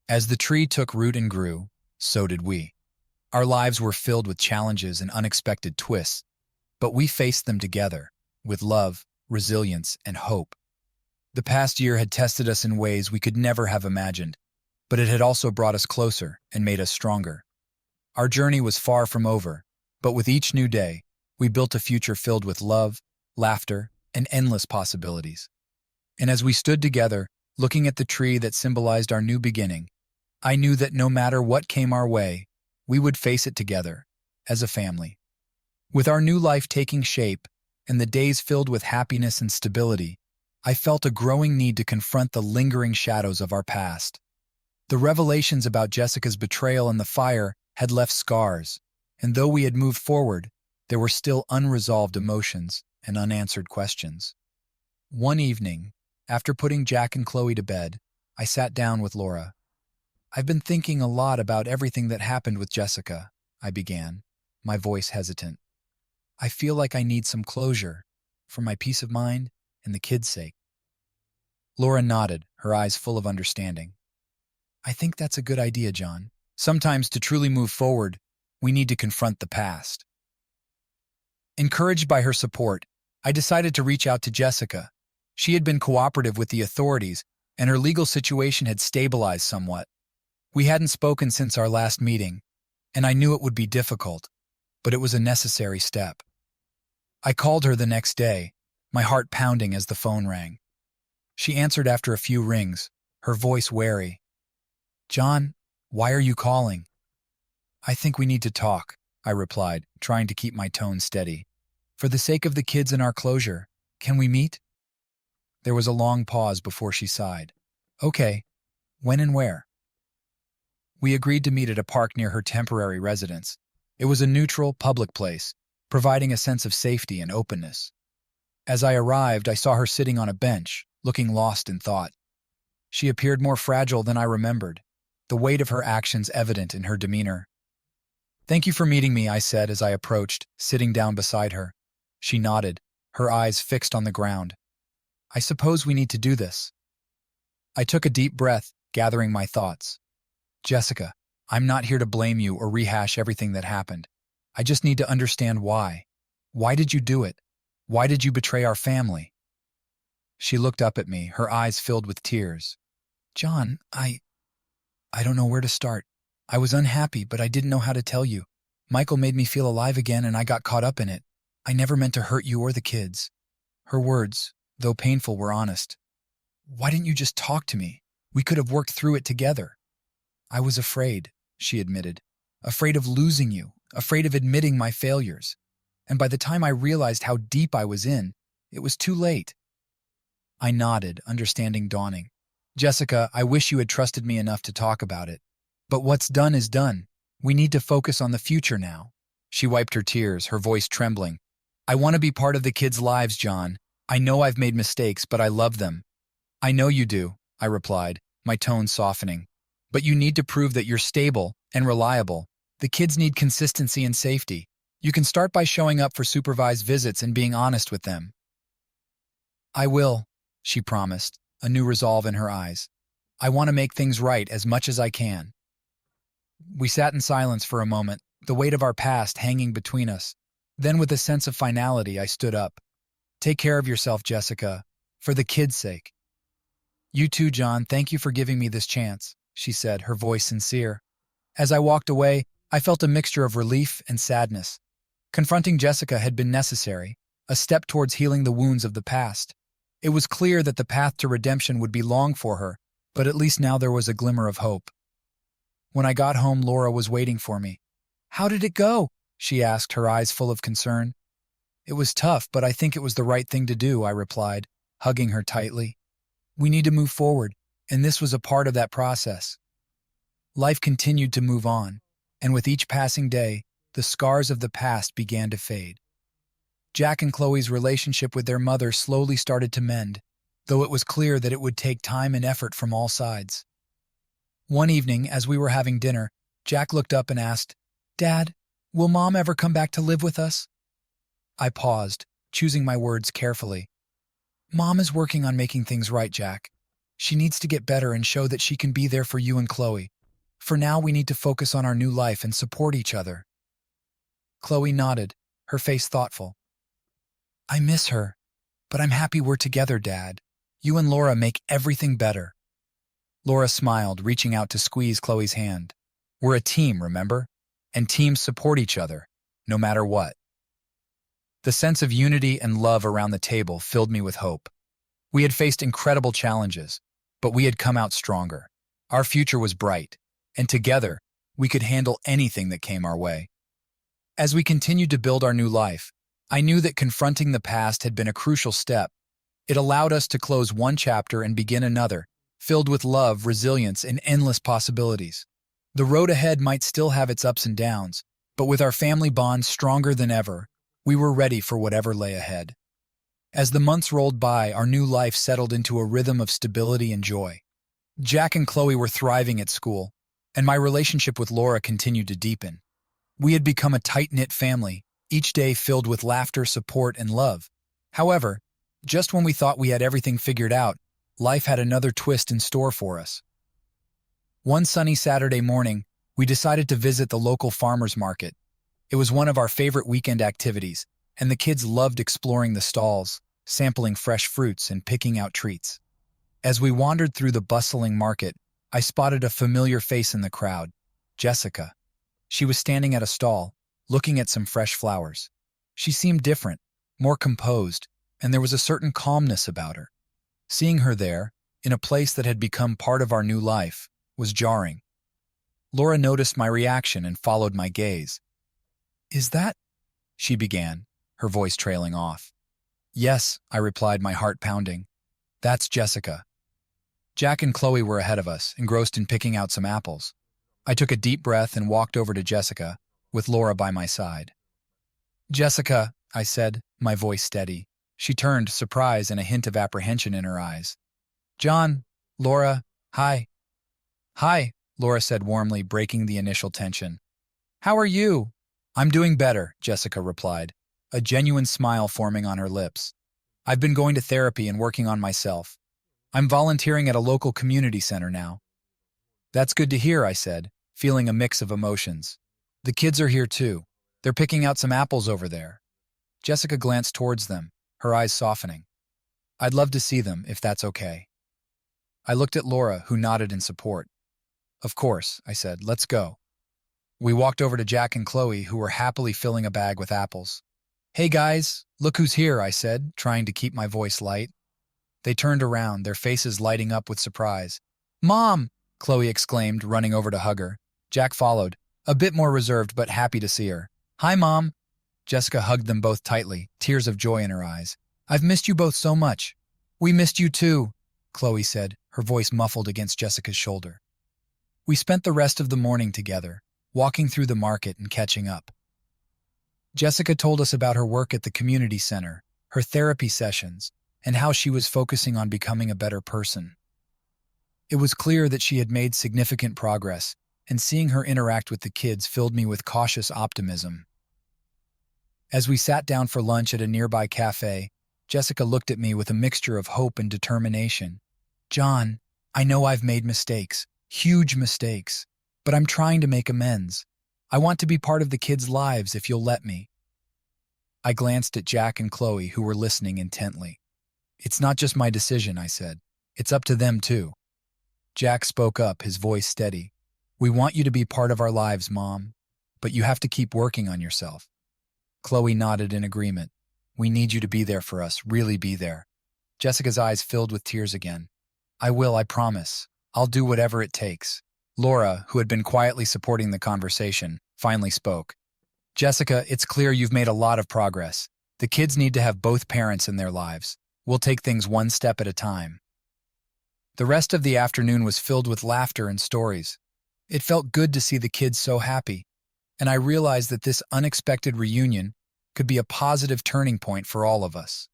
As the tree took root and grew, so did we. Our lives were filled with challenges and unexpected twists, but we faced them together, with love, resilience, and hope. The past year had tested us in ways we could never have imagined, but it had also brought us closer and made us stronger. Our journey was far from over, but with each new day, we built a future filled with love, laughter, and endless possibilities. And as we stood together, looking at the tree that symbolized our new beginning, I knew that no matter what came our way, we would face it together, as a family. With our new life taking shape, and the days filled with happiness and stability, I felt a growing need to confront the lingering shadows of our past. The revelations about Jessica's betrayal and the fire had left scars, and though we had moved forward, there were still unresolved emotions and unanswered questions. One evening, after putting Jack and Chloe to bed, I sat down with Laura. I've been thinking a lot about everything that happened with Jessica, I began, my voice hesitant. I feel like I need some closure, for my peace of mind and the kids' sake. Laura nodded, her eyes full of understanding. I think that's a good idea, John. Sometimes to truly move forward, we need to confront the past. Encouraged by her support, I decided to reach out to Jessica. She had been cooperative with the authorities, and her legal situation had stabilized somewhat. We hadn't spoken since our last meeting, and I knew it would be difficult, but it was a necessary step. I called her the next day, my heart pounding as the phone rang. She answered after a few rings, her voice wary. John, why are you calling? I think we need to talk, I replied, trying to keep my tone steady. For the sake of the kids and our closure, can we meet? There was a long pause before she sighed. Okay, when and where? We agreed to meet at a park near her temporary residence. It was a neutral, public place, providing a sense of safety and openness. As I arrived, I saw her sitting on a bench, looking lost in thought. She appeared more fragile than I remembered, the weight of her actions evident in her demeanor. "Thank you for meeting me," I said as I approached, sitting down beside her. She nodded, her eyes fixed on the ground. "I suppose we need to do this." I took a deep breath, gathering my thoughts. "Jessica, I'm not here to blame you or rehash everything that happened. I just need to understand why. Why did you do it? Why did you betray our family?" She looked up at me, her eyes filled with tears. "John, I don't know where to start. I was unhappy, but I didn't know how to tell you. Michael made me feel alive again and I got caught up in it. I never meant to hurt you or the kids." Her words, though painful, were honest. "Why didn't you just talk to me? We could have worked through it together." "I was afraid," she admitted. "Afraid of losing you, afraid of admitting my failures. And by the time I realized how deep I was in, it was too late." I nodded, understanding dawning. "Jessica, I wish you had trusted me enough to talk about it. But what's done is done. We need to focus on the future now." She wiped her tears, her voice trembling. "I want to be part of the kids' lives, John. I know I've made mistakes, but I love them." "I know you do," I replied, my tone softening. "But you need to prove that you're stable and reliable. The kids need consistency and safety. You can start by showing up for supervised visits and being honest with them." "I will," she promised, a new resolve in her eyes. "I want to make things right as much as I can." We sat in silence for a moment, the weight of our past hanging between us. Then, with a sense of finality, I stood up. "Take care of yourself, Jessica, for the kids' sake." "You too, John. Thank you for giving me this chance," she said, her voice sincere. As I walked away, I felt a mixture of relief and sadness. Confronting Jessica had been necessary, a step towards healing the wounds of the past. It was clear that the path to redemption would be long for her, but at least now there was a glimmer of hope. When I got home, Laura was waiting for me. "How did it go?" she asked, her eyes full of concern. "It was tough, but I think it was the right thing to do," I replied, hugging her tightly. "We need to move forward, and this was a part of that process." Life continued to move on, and with each passing day, the scars of the past began to fade. Jack and Chloe's relationship with their mother slowly started to mend, though it was clear that it would take time and effort from all sides. One evening, as we were having dinner, Jack looked up and asked, "Dad, will Mom ever come back to live with us?" I paused, choosing my words carefully. "Mom is working on making things right, Jack. She needs to get better and show that she can be there for you and Chloe. For now, we need to focus on our new life and support each other." Chloe nodded, her face thoughtful. "I miss her, but I'm happy we're together, Dad. You and Laura make everything better." Laura smiled, reaching out to squeeze Chloe's hand. "We're a team, remember? And teams support each other, no matter what." The sense of unity and love around the table filled me with hope. We had faced incredible challenges, but we had come out stronger. Our future was bright, and together, we could handle anything that came our way. As we continued to build our new life, I knew that confronting the past had been a crucial step. It allowed us to close one chapter and begin another, filled with love, resilience, and endless possibilities. The road ahead might still have its ups and downs, but with our family bond stronger than ever, we were ready for whatever lay ahead. As the months rolled by, our new life settled into a rhythm of stability and joy. Jack and Chloe were thriving at school, and my relationship with Laura continued to deepen. We had become a tight-knit family, each day filled with laughter, support, and love. However, just when we thought we had everything figured out, life had another twist in store for us. One sunny Saturday morning, we decided to visit the local farmers market. It was one of our favorite weekend activities, and the kids loved exploring the stalls, sampling fresh fruits, and picking out treats. As we wandered through the bustling market, I spotted a familiar face in the crowd, Jessica. She was standing at a stall, looking at some fresh flowers. She seemed different, more composed, and there was a certain calmness about her. Seeing her there, in a place that had become part of our new life, was jarring. Laura noticed my reaction and followed my gaze. "Is that—" she began, her voice trailing off. "Yes," I replied, my heart pounding. "That's Jessica." Jack and Chloe were ahead of us, engrossed in picking out some apples. I took a deep breath and walked over to Jessica, with Laura by my side. "Jessica," I said, my voice steady. She turned, surprise and a hint of apprehension in her eyes. "John, Laura, hi." "Hi," Laura said warmly, breaking the initial tension. "How are you?" "I'm doing better," Jessica replied, a genuine smile forming on her lips. "I've been going to therapy and working on myself. I'm volunteering at a local community center now." "That's good to hear," I said, feeling a mix of emotions. "The kids are here too. They're picking out some apples over there." Jessica glanced towards them, her eyes softening. "I'd love to see them, if that's okay." I looked at Laura, who nodded in support. "Of course," I said. "Let's go." We walked over to Jack and Chloe, who were happily filling a bag with apples. "Hey guys, look who's here," I said, trying to keep my voice light. They turned around, their faces lighting up with surprise. "Mom!" Chloe exclaimed, running over to hug her. Jack followed, a bit more reserved but happy to see her. "Hi, Mom!" Jessica hugged them both tightly, tears of joy in her eyes. "I've missed you both so much." "We missed you too," Chloe said, her voice muffled against Jessica's shoulder. We spent the rest of the morning together, walking through the market and catching up. Jessica told us about her work at the community center, her therapy sessions, and how she was focusing on becoming a better person. It was clear that she had made significant progress, and seeing her interact with the kids filled me with cautious optimism. As we sat down for lunch at a nearby cafe, Jessica looked at me with a mixture of hope and determination. "John, I know I've made mistakes, huge mistakes, but I'm trying to make amends. I want to be part of the kids' lives if you'll let me." I glanced at Jack and Chloe, who were listening intently. "It's not just my decision," I said. "It's up to them too." Jack spoke up, his voice steady. "We want you to be part of our lives, Mom, but you have to keep working on yourself." Chloe nodded in agreement. "We need you to be there for us, really be there." Jessica's eyes filled with tears again. "I will, I promise. I'll do whatever it takes." Laura, who had been quietly supporting the conversation, finally spoke. "Jessica, it's clear you've made a lot of progress. The kids need to have both parents in their lives. We'll take things one step at a time." The rest of the afternoon was filled with laughter and stories. It felt good to see the kids so happy, and I realized that this unexpected reunion could be a positive turning point for all of us.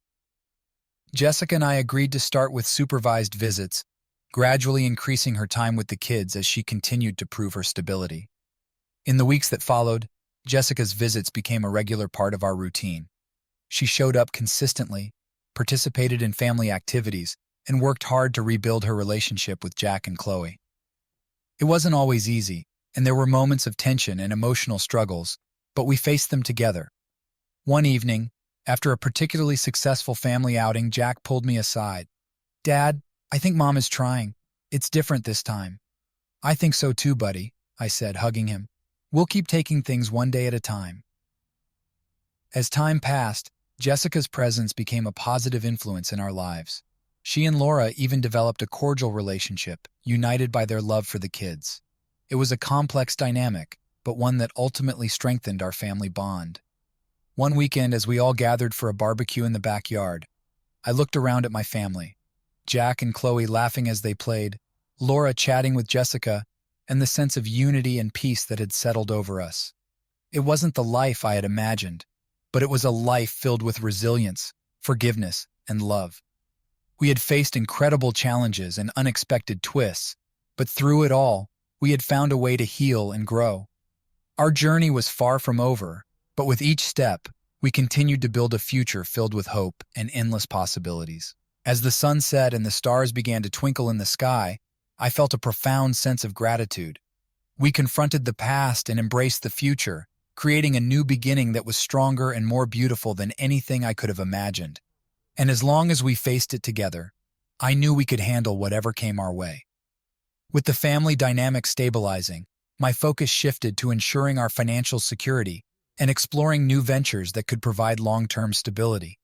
Jessica and I agreed to start with supervised visits, gradually increasing her time with the kids as she continued to prove her stability. In the weeks that followed, Jessica's visits became a regular part of our routine. She showed up consistently, participated in family activities, and worked hard to rebuild her relationship with Jack and Chloe. It wasn't always easy, and there were moments of tension and emotional struggles, but we faced them together. One evening, after a particularly successful family outing, Jack pulled me aside. "Dad, I think Mom is trying. It's different this time." "I think so too, buddy," I said, hugging him. "We'll keep taking things one day at a time." As time passed, Jessica's presence became a positive influence in our lives. She and Laura even developed a cordial relationship, united by their love for the kids. It was a complex dynamic, but one that ultimately strengthened our family bond. One weekend, as we all gathered for a barbecue in the backyard, I looked around at my family. Jack and Chloe laughing as they played, Laura chatting with Jessica, and the sense of unity and peace that had settled over us. It wasn't the life I had imagined, but it was a life filled with resilience, forgiveness, and love. We had faced incredible challenges and unexpected twists, but through it all, we had found a way to heal and grow. Our journey was far from over, but with each step, we continued to build a future filled with hope and endless possibilities. As the sun set and the stars began to twinkle in the sky, I felt a profound sense of gratitude. We confronted the past and embraced the future, creating a new beginning that was stronger and more beautiful than anything I could have imagined. And as long as we faced it together, I knew we could handle whatever came our way. With the family dynamic stabilizing, my focus shifted to ensuring our financial security and exploring new ventures that could provide long-term stability.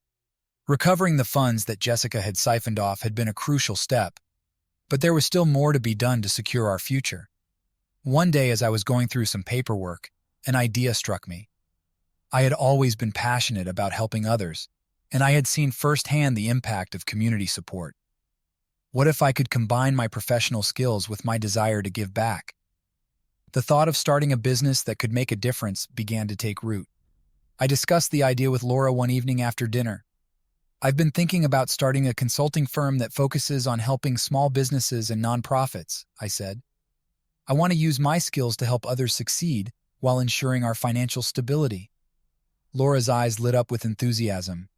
Recovering the funds that Jessica had siphoned off had been a crucial step, but there was still more to be done to secure our future. One day, as I was going through some paperwork, an idea struck me. I had always been passionate about helping others, and I had seen firsthand the impact of community support. What if I could combine my professional skills with my desire to give back? The thought of starting a business that could make a difference began to take root. I discussed the idea with Laura one evening after dinner. I've been thinking about starting a consulting firm that focuses on helping small businesses and nonprofits, I said. I want to use my skills to help others succeed while ensuring our financial stability. Laura's eyes lit up with enthusiasm.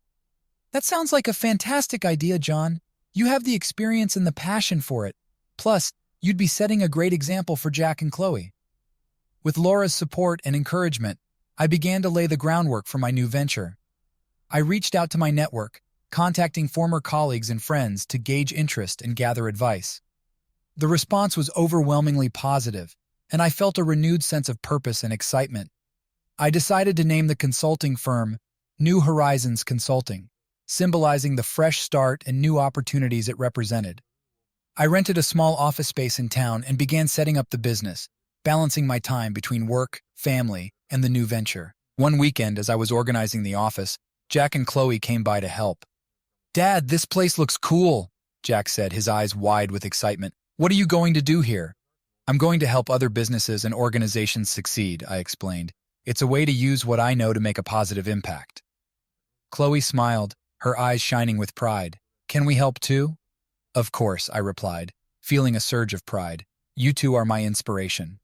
That sounds like a fantastic idea, John. You have the experience and the passion for it. Plus, you'd be setting a great example for Jack and Chloe. With Laura's support and encouragement, I began to lay the groundwork for my new venture. I reached out to my network, contacting former colleagues and friends to gauge interest and gather advice. The response was overwhelmingly positive, and I felt a renewed sense of purpose and excitement. I decided to name the consulting firm New Horizons Consulting, symbolizing the fresh start and new opportunities it represented. I rented a small office space in town and began setting up the business, balancing my time between work, family, and the new venture. One weekend, as I was organizing the office, Jack and Chloe came by to help. "Dad, this place looks cool," Jack said, his eyes wide with excitement. "What are you going to do here?" "I'm going to help other businesses and organizations succeed," I explained. "It's a way to use what I know to make a positive impact." Chloe smiled, her eyes shining with pride. "Can we help too?" "Of course," I replied, feeling a surge of pride. "You two are my inspiration."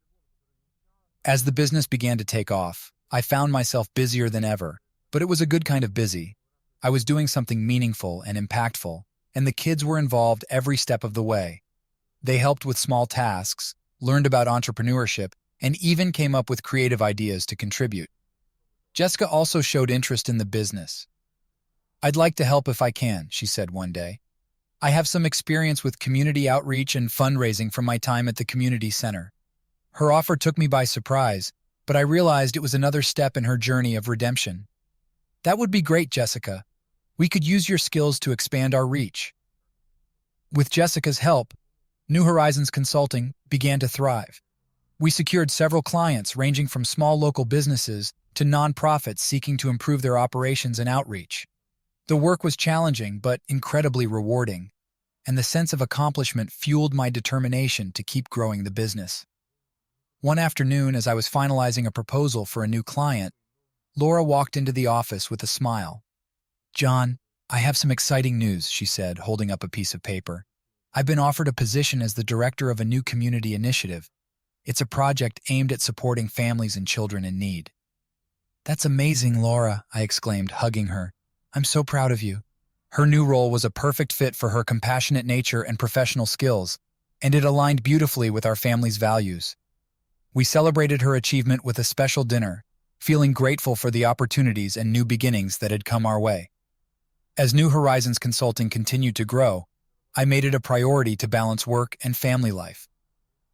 As the business began to take off, I found myself busier than ever, but it was a good kind of busy. I was doing something meaningful and impactful, and the kids were involved every step of the way. They helped with small tasks, learned about entrepreneurship, and even came up with creative ideas to contribute. Jessica also showed interest in the business. "I'd like to help if I can," she said one day. "I have some experience with community outreach and fundraising from my time at the community center." Her offer took me by surprise, but I realized it was another step in her journey of redemption. "That would be great, Jessica. We could use your skills to expand our reach." With Jessica's help, New Horizons Consulting began to thrive. We secured several clients ranging from small local businesses to nonprofits seeking to improve their operations and outreach. The work was challenging but incredibly rewarding, and the sense of accomplishment fueled my determination to keep growing the business. One afternoon, as I was finalizing a proposal for a new client, Laura walked into the office with a smile. "John, I have some exciting news," she said, holding up a piece of paper. "I've been offered a position as the director of a new community initiative. It's a project aimed at supporting families and children in need." "That's amazing, Laura," I exclaimed, hugging her. "I'm so proud of you." Her new role was a perfect fit for her compassionate nature and professional skills, and it aligned beautifully with our family's values. We celebrated her achievement with a special dinner, feeling grateful for the opportunities and new beginnings that had come our way. As New Horizons Consulting continued to grow, I made it a priority to balance work and family life.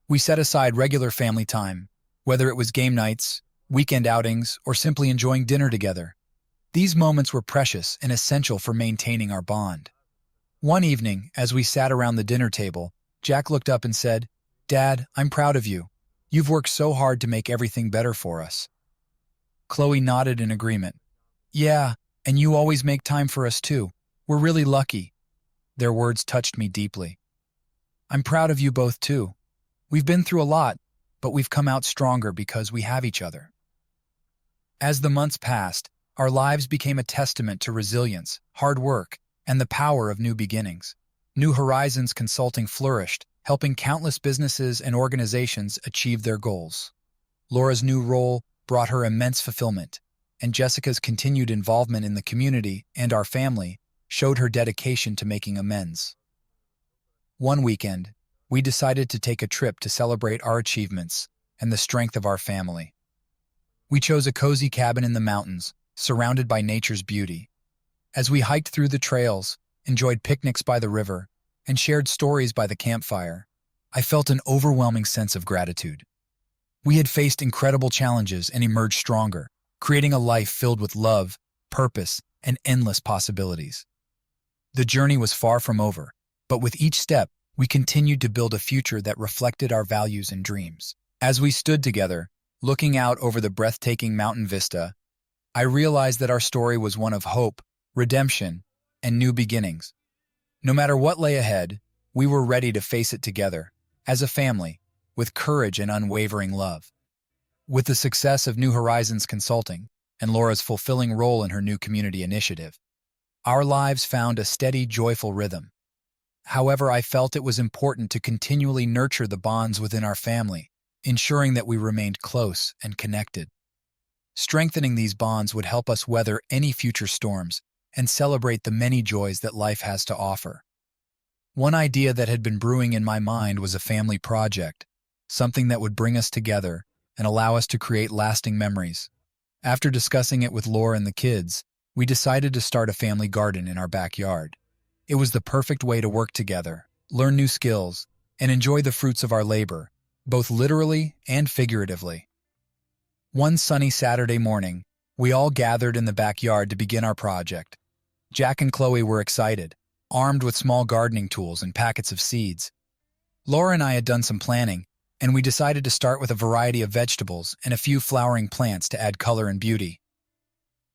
We set aside regular family time, whether it was game nights, weekend outings, or simply enjoying dinner together. These moments were precious and essential for maintaining our bond. One evening, as we sat around the dinner table, Jack looked up and said, "Dad, I'm proud of you. You've worked so hard to make everything better for us." Chloe nodded in agreement. "Yeah, and you always make time for us too. We're really lucky." Their words touched me deeply. "I'm proud of you both too. We've been through a lot, but we've come out stronger because we have each other." As the months passed, our lives became a testament to resilience, hard work, and the power of new beginnings. New Horizons Consulting flourished, helping countless businesses and organizations achieve their goals. Laura's new role brought her immense fulfillment, and Jessica's continued involvement in the community and our family showed her dedication to making amends. One weekend, we decided to take a trip to celebrate our achievements and the strength of our family. We chose a cozy cabin in the mountains, surrounded by nature's beauty. As we hiked through the trails, enjoyed picnics by the river, and shared stories by the campfire, I felt an overwhelming sense of gratitude. We had faced incredible challenges and emerged stronger, creating a life filled with love, purpose, and endless possibilities. The journey was far from over, but with each step, we continued to build a future that reflected our values and dreams. As we stood together, looking out over the breathtaking mountain vista, I realized that our story was one of hope, redemption, and new beginnings. No matter what lay ahead, we were ready to face it together, as a family, with courage and unwavering love. With the success of New Horizons Consulting and Laura's fulfilling role in her new community initiative, our lives found a steady, joyful rhythm. However, I felt it was important to continually nurture the bonds within our family, ensuring that we remained close and connected. Strengthening these bonds would help us weather any future storms and celebrate the many joys that life has to offer. One idea that had been brewing in my mind was a family project, something that would bring us together and allow us to create lasting memories. After discussing it with Laura and the kids, we decided to start a family garden in our backyard. It was the perfect way to work together, learn new skills, and enjoy the fruits of our labor, both literally and figuratively. One sunny Saturday morning, we all gathered in the backyard to begin our project. Jack and Chloe were excited, armed with small gardening tools and packets of seeds. Laura and I had done some planning, and we decided to start with a variety of vegetables and a few flowering plants to add color and beauty.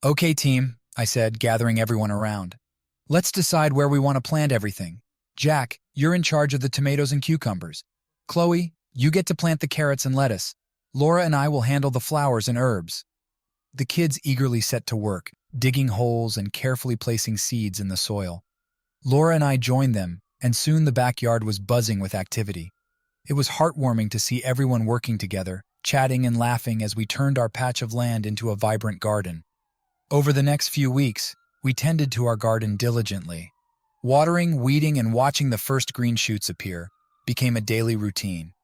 "Okay, team," I said, gathering everyone around. "Let's decide where we want to plant everything. Jack, you're in charge of the tomatoes and cucumbers. Chloe, you get to plant the carrots and lettuce. Laura and I will handle the flowers and herbs." The kids eagerly set to work, digging holes and carefully placing seeds in the soil. Laura and I joined them, and soon the backyard was buzzing with activity. It was heartwarming to see everyone working together, chatting and laughing as we turned our patch of land into a vibrant garden. Over the next few weeks, we tended to our garden diligently. Watering, weeding, and watching the first green shoots appear became a daily routine.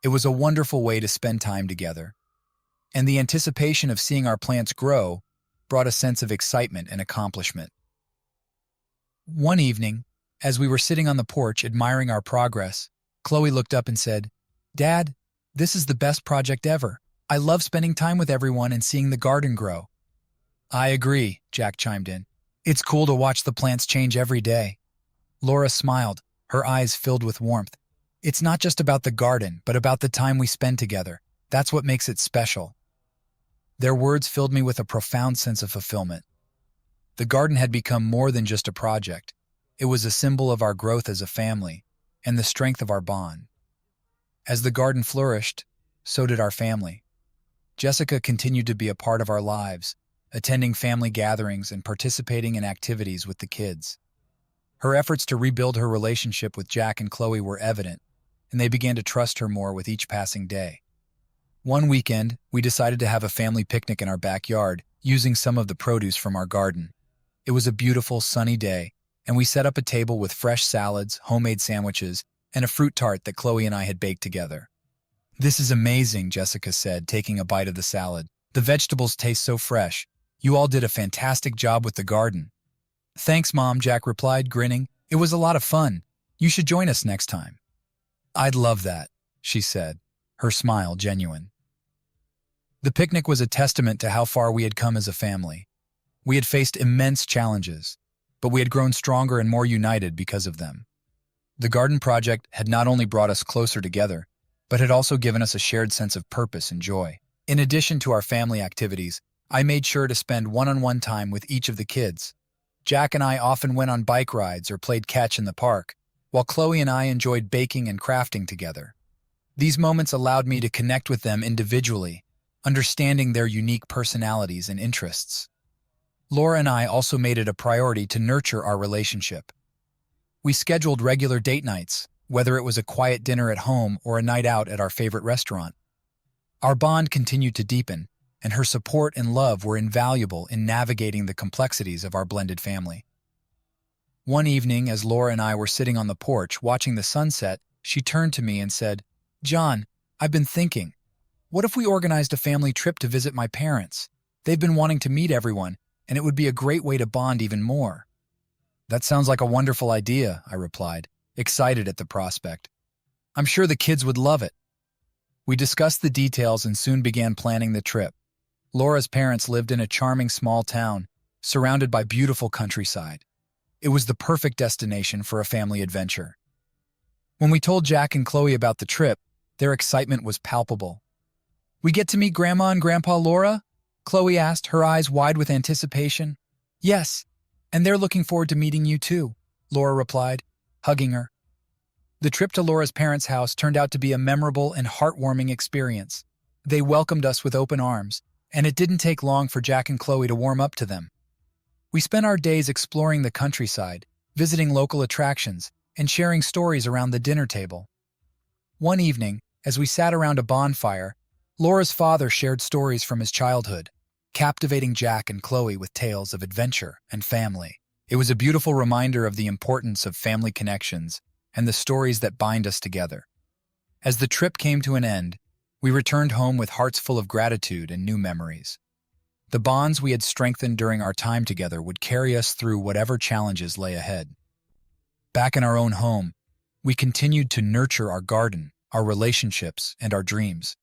It was a wonderful way to spend time together, and the anticipation of seeing our plants grow brought a sense of excitement and accomplishment. One evening, as we were sitting on the porch admiring our progress, Chloe looked up and said, "Dad, this is the best project ever. I love spending time with everyone and seeing the garden grow." "I agree," Jack chimed in. "It's cool to watch the plants change every day." Laura smiled, her eyes filled with warmth. "It's not just about the garden, but about the time we spend together. That's what makes it special." Their words filled me with a profound sense of fulfillment. The garden had become more than just a project. It was a symbol of our growth as a family and the strength of our bond. As the garden flourished, so did our family. Jessica continued to be a part of our lives, attending family gatherings and participating in activities with the kids. Her efforts to rebuild her relationship with Jack and Chloe were evident, and they began to trust her more with each passing day. One weekend, we decided to have a family picnic in our backyard, using some of the produce from our garden. It was a beautiful, sunny day, and we set up a table with fresh salads, homemade sandwiches, and a fruit tart that Chloe and I had baked together. "This is amazing," Jessica said, taking a bite of the salad. "The vegetables taste so fresh. You all did a fantastic job with the garden." "Thanks, Mom," Jack replied, grinning. "It was a lot of fun. You should join us next time." "I'd love that," she said, her smile genuine. The picnic was a testament to how far we had come as a family. We had faced immense challenges, but we had grown stronger and more united because of them. The garden project had not only brought us closer together, but had also given us a shared sense of purpose and joy. In addition to our family activities, I made sure to spend one-on-one time with each of the kids. Jack and I often went on bike rides or played catch in the park, while Chloe and I enjoyed baking and crafting together. These moments allowed me to connect with them individually, understanding their unique personalities and interests. Laura and I also made it a priority to nurture our relationship. We scheduled regular date nights, whether it was a quiet dinner at home or a night out at our favorite restaurant. Our bond continued to deepen, and her support and love were invaluable in navigating the complexities of our blended family. One evening, as Laura and I were sitting on the porch watching the sunset, she turned to me and said, "John, I've been thinking, what if we organized a family trip to visit my parents? They've been wanting to meet everyone, and it would be a great way to bond even more." "That sounds like a wonderful idea," I replied, excited at the prospect. "I'm sure the kids would love it." We discussed the details and soon began planning the trip. Laura's parents lived in a charming small town, surrounded by beautiful countryside. It was the perfect destination for a family adventure. When we told Jack and Chloe about the trip, their excitement was palpable. "We get to meet Grandma and Grandpa Laura?" Chloe asked, her eyes wide with anticipation. "Yes, and they're looking forward to meeting you too," Laura replied, hugging her. The trip to Laura's parents' house turned out to be a memorable and heartwarming experience. They welcomed us with open arms, and it didn't take long for Jack and Chloe to warm up to them. We spent our days exploring the countryside, visiting local attractions, and sharing stories around the dinner table. One evening, as we sat around a bonfire, Laura's father shared stories from his childhood, captivating Jack and Chloe with tales of adventure and family. It was a beautiful reminder of the importance of family connections and the stories that bind us together. As the trip came to an end, we returned home with hearts full of gratitude and new memories. The bonds we had strengthened during our time together would carry us through whatever challenges lay ahead. Back in our own home, we continued to nurture our garden, our relationships, and our dreams.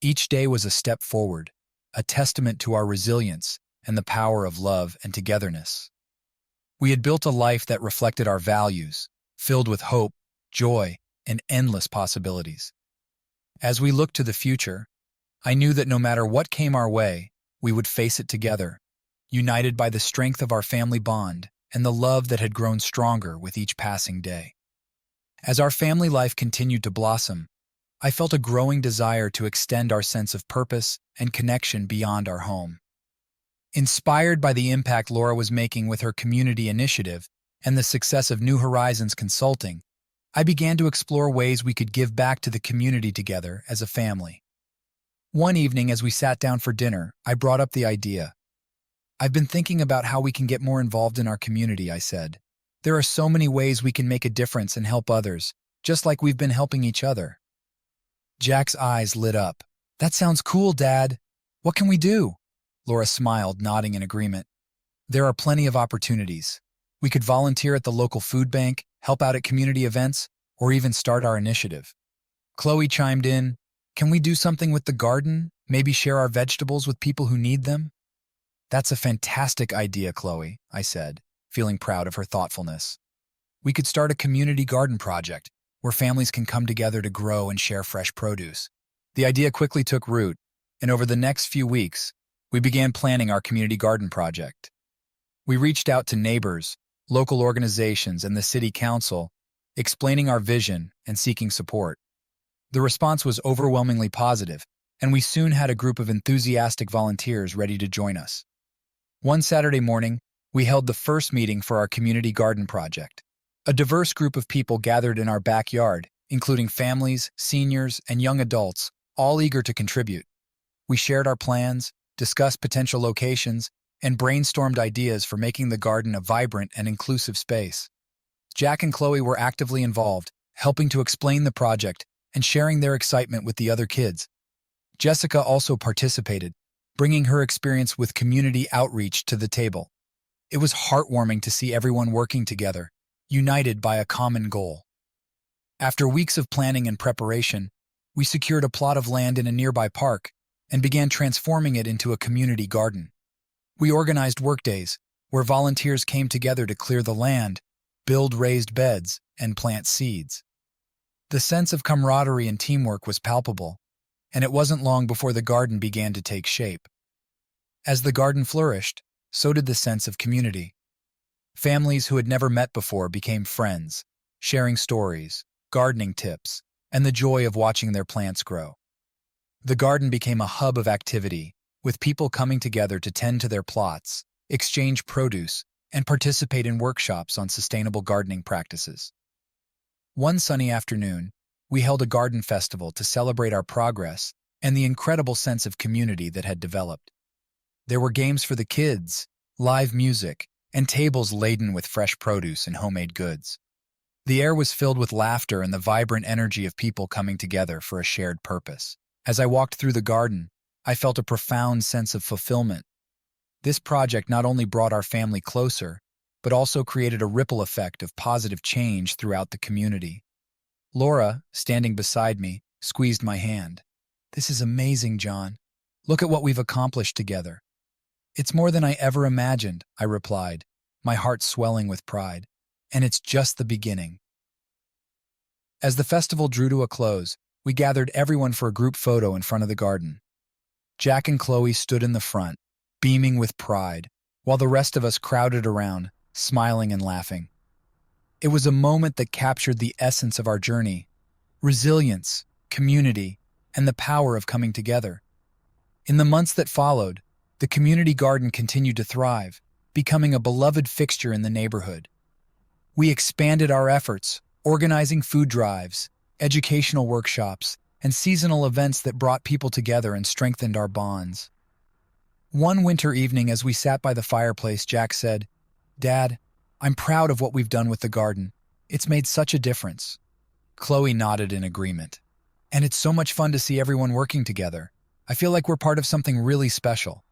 Each day was a step forward, a testament to our resilience and the power of love and togetherness. We had built a life that reflected our values, filled with hope, joy, and endless possibilities. As we looked to the future, I knew that no matter what came our way, we would face it together, united by the strength of our family bond and the love that had grown stronger with each passing day. As our family life continued to blossom, I felt a growing desire to extend our sense of purpose and connection beyond our home. Inspired by the impact Laura was making with her community initiative and the success of New Horizons Consulting, I began to explore ways we could give back to the community together as a family. One evening as we sat down for dinner, I brought up the idea. "I've been thinking about how we can get more involved in our community," I said. "There are so many ways we can make a difference and help others, just like we've been helping each other." Jack's eyes lit up. "That sounds cool, Dad. What can we do?" Laura smiled, nodding in agreement. "There are plenty of opportunities. We could volunteer at the local food bank, help out at community events, or even start our initiative." Chloe chimed in, "Can we do something with the garden? Maybe share our vegetables with people who need them?" "That's a fantastic idea, Chloe," I said, feeling proud of her thoughtfulness. "We could start a community garden project where families can come together to grow and share fresh produce." The idea quickly took root, and over the next few weeks, we began planning our community garden project. We reached out to neighbors, local organizations, and the city council, explaining our vision and seeking support. The response was overwhelmingly positive, and we soon had a group of enthusiastic volunteers ready to join us. One Saturday morning, we held the first meeting for our community garden project. A diverse group of people gathered in our backyard, including families, seniors, and young adults, all eager to contribute. We shared our plans, discussed potential locations, and brainstormed ideas for making the garden a vibrant and inclusive space. Jack and Chloe were actively involved, helping to explain the project and sharing their excitement with the other kids. Jessica also participated, bringing her experience with community outreach to the table. It was heartwarming to see everyone working together, united by a common goal. After weeks of planning and preparation, we secured a plot of land in a nearby park and began transforming it into a community garden. We organized workdays, where volunteers came together to clear the land, build raised beds, and plant seeds. The sense of camaraderie and teamwork was palpable, and it wasn't long before the garden began to take shape. As the garden flourished, so did the sense of community. Families who had never met before became friends, sharing stories, gardening tips, and the joy of watching their plants grow. The garden became a hub of activity, with people coming together to tend to their plots, exchange produce, and participate in workshops on sustainable gardening practices. One sunny afternoon, we held a garden festival to celebrate our progress and the incredible sense of community that had developed. There were games for the kids, live music, and tables laden with fresh produce and homemade goods. The air was filled with laughter and the vibrant energy of people coming together for a shared purpose. As I walked through the garden, I felt a profound sense of fulfillment. This project not only brought our family closer, but also created a ripple effect of positive change throughout the community. Laura, standing beside me, squeezed my hand. "This is amazing, John. Look at what we've accomplished together." "It's more than I ever imagined," I replied, my heart swelling with pride. "And it's just the beginning." As the festival drew to a close, we gathered everyone for a group photo in front of the garden. Jack and Chloe stood in the front, beaming with pride, while the rest of us crowded around, smiling and laughing. It was a moment that captured the essence of our journey: resilience, community, and the power of coming together. In the months that followed, the community garden continued to thrive, becoming a beloved fixture in the neighborhood. We expanded our efforts, organizing food drives, educational workshops, and seasonal events that brought people together and strengthened our bonds. One winter evening, as we sat by the fireplace, Jack said, "Dad, I'm proud of what we've done with the garden. It's made such a difference." Chloe nodded in agreement. "And it's so much fun to see everyone working together. I feel like we're part of something really special."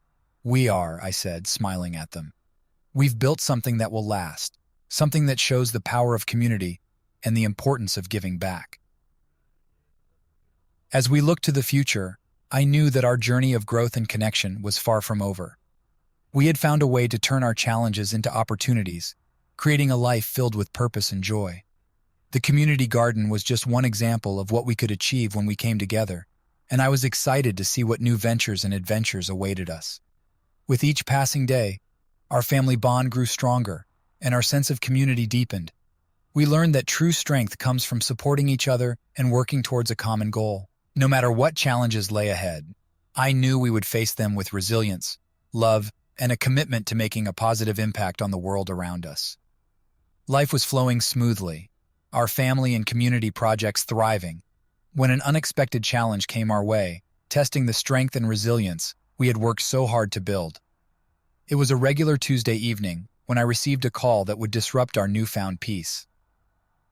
"We are," I said, smiling at them. "We've built something that will last, something that shows the power of community and the importance of giving back." As we looked to the future, I knew that our journey of growth and connection was far from over. We had found a way to turn our challenges into opportunities, creating a life filled with purpose and joy. The community garden was just one example of what we could achieve when we came together, and I was excited to see what new ventures and adventures awaited us. With each passing day, our family bond grew stronger, and our sense of community deepened. We learned that true strength comes from supporting each other and working towards a common goal. No matter what challenges lay ahead, I knew we would face them with resilience, love, and a commitment to making a positive impact on the world around us. Life was flowing smoothly, our family and community projects thriving, when an unexpected challenge came our way, testing the strength and resilience we had worked so hard to build. It was a regular Tuesday evening when I received a call that would disrupt our newfound peace.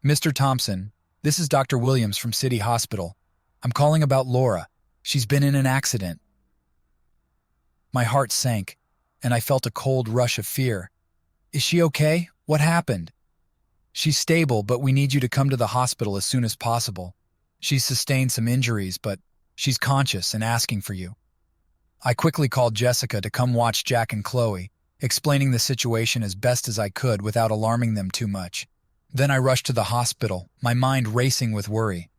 "Mr. Thompson, this is Dr. Williams from City Hospital. I'm calling about Laura. She's been in an accident." My heart sank, and I felt a cold rush of fear. "Is she okay? What happened?" "She's stable, but we need you to come to the hospital as soon as possible. She's sustained some injuries, but she's conscious and asking for you." I quickly called Jessica to come watch Jack and Chloe, explaining the situation as best as I could without alarming them too much. Then I rushed to the hospital, my mind racing with worry.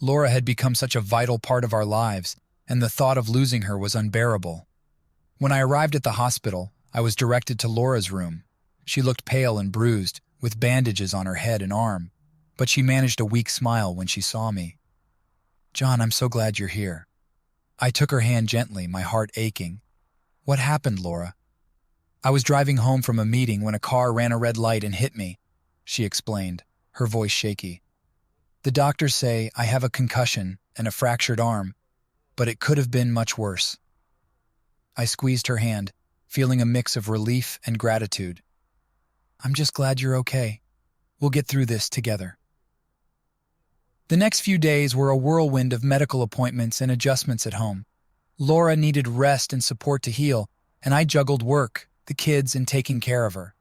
Laura had become such a vital part of our lives, and the thought of losing her was unbearable. When I arrived at the hospital, I was directed to Laura's room. She looked pale and bruised, with bandages on her head and arm, but she managed a weak smile when she saw me. "John, I'm so glad you're here." I took her hand gently, my heart aching. "What happened, Laura?" "I was driving home from a meeting when a car ran a red light and hit me," she explained, her voice shaky. "The doctors say I have a concussion and a fractured arm, but it could have been much worse." I squeezed her hand, feeling a mix of relief and gratitude. "I'm just glad you're okay. We'll get through this together." The next few days were a whirlwind of medical appointments and adjustments at home. Laura needed rest and support to heal, and I juggled work, the kids, and taking care of her.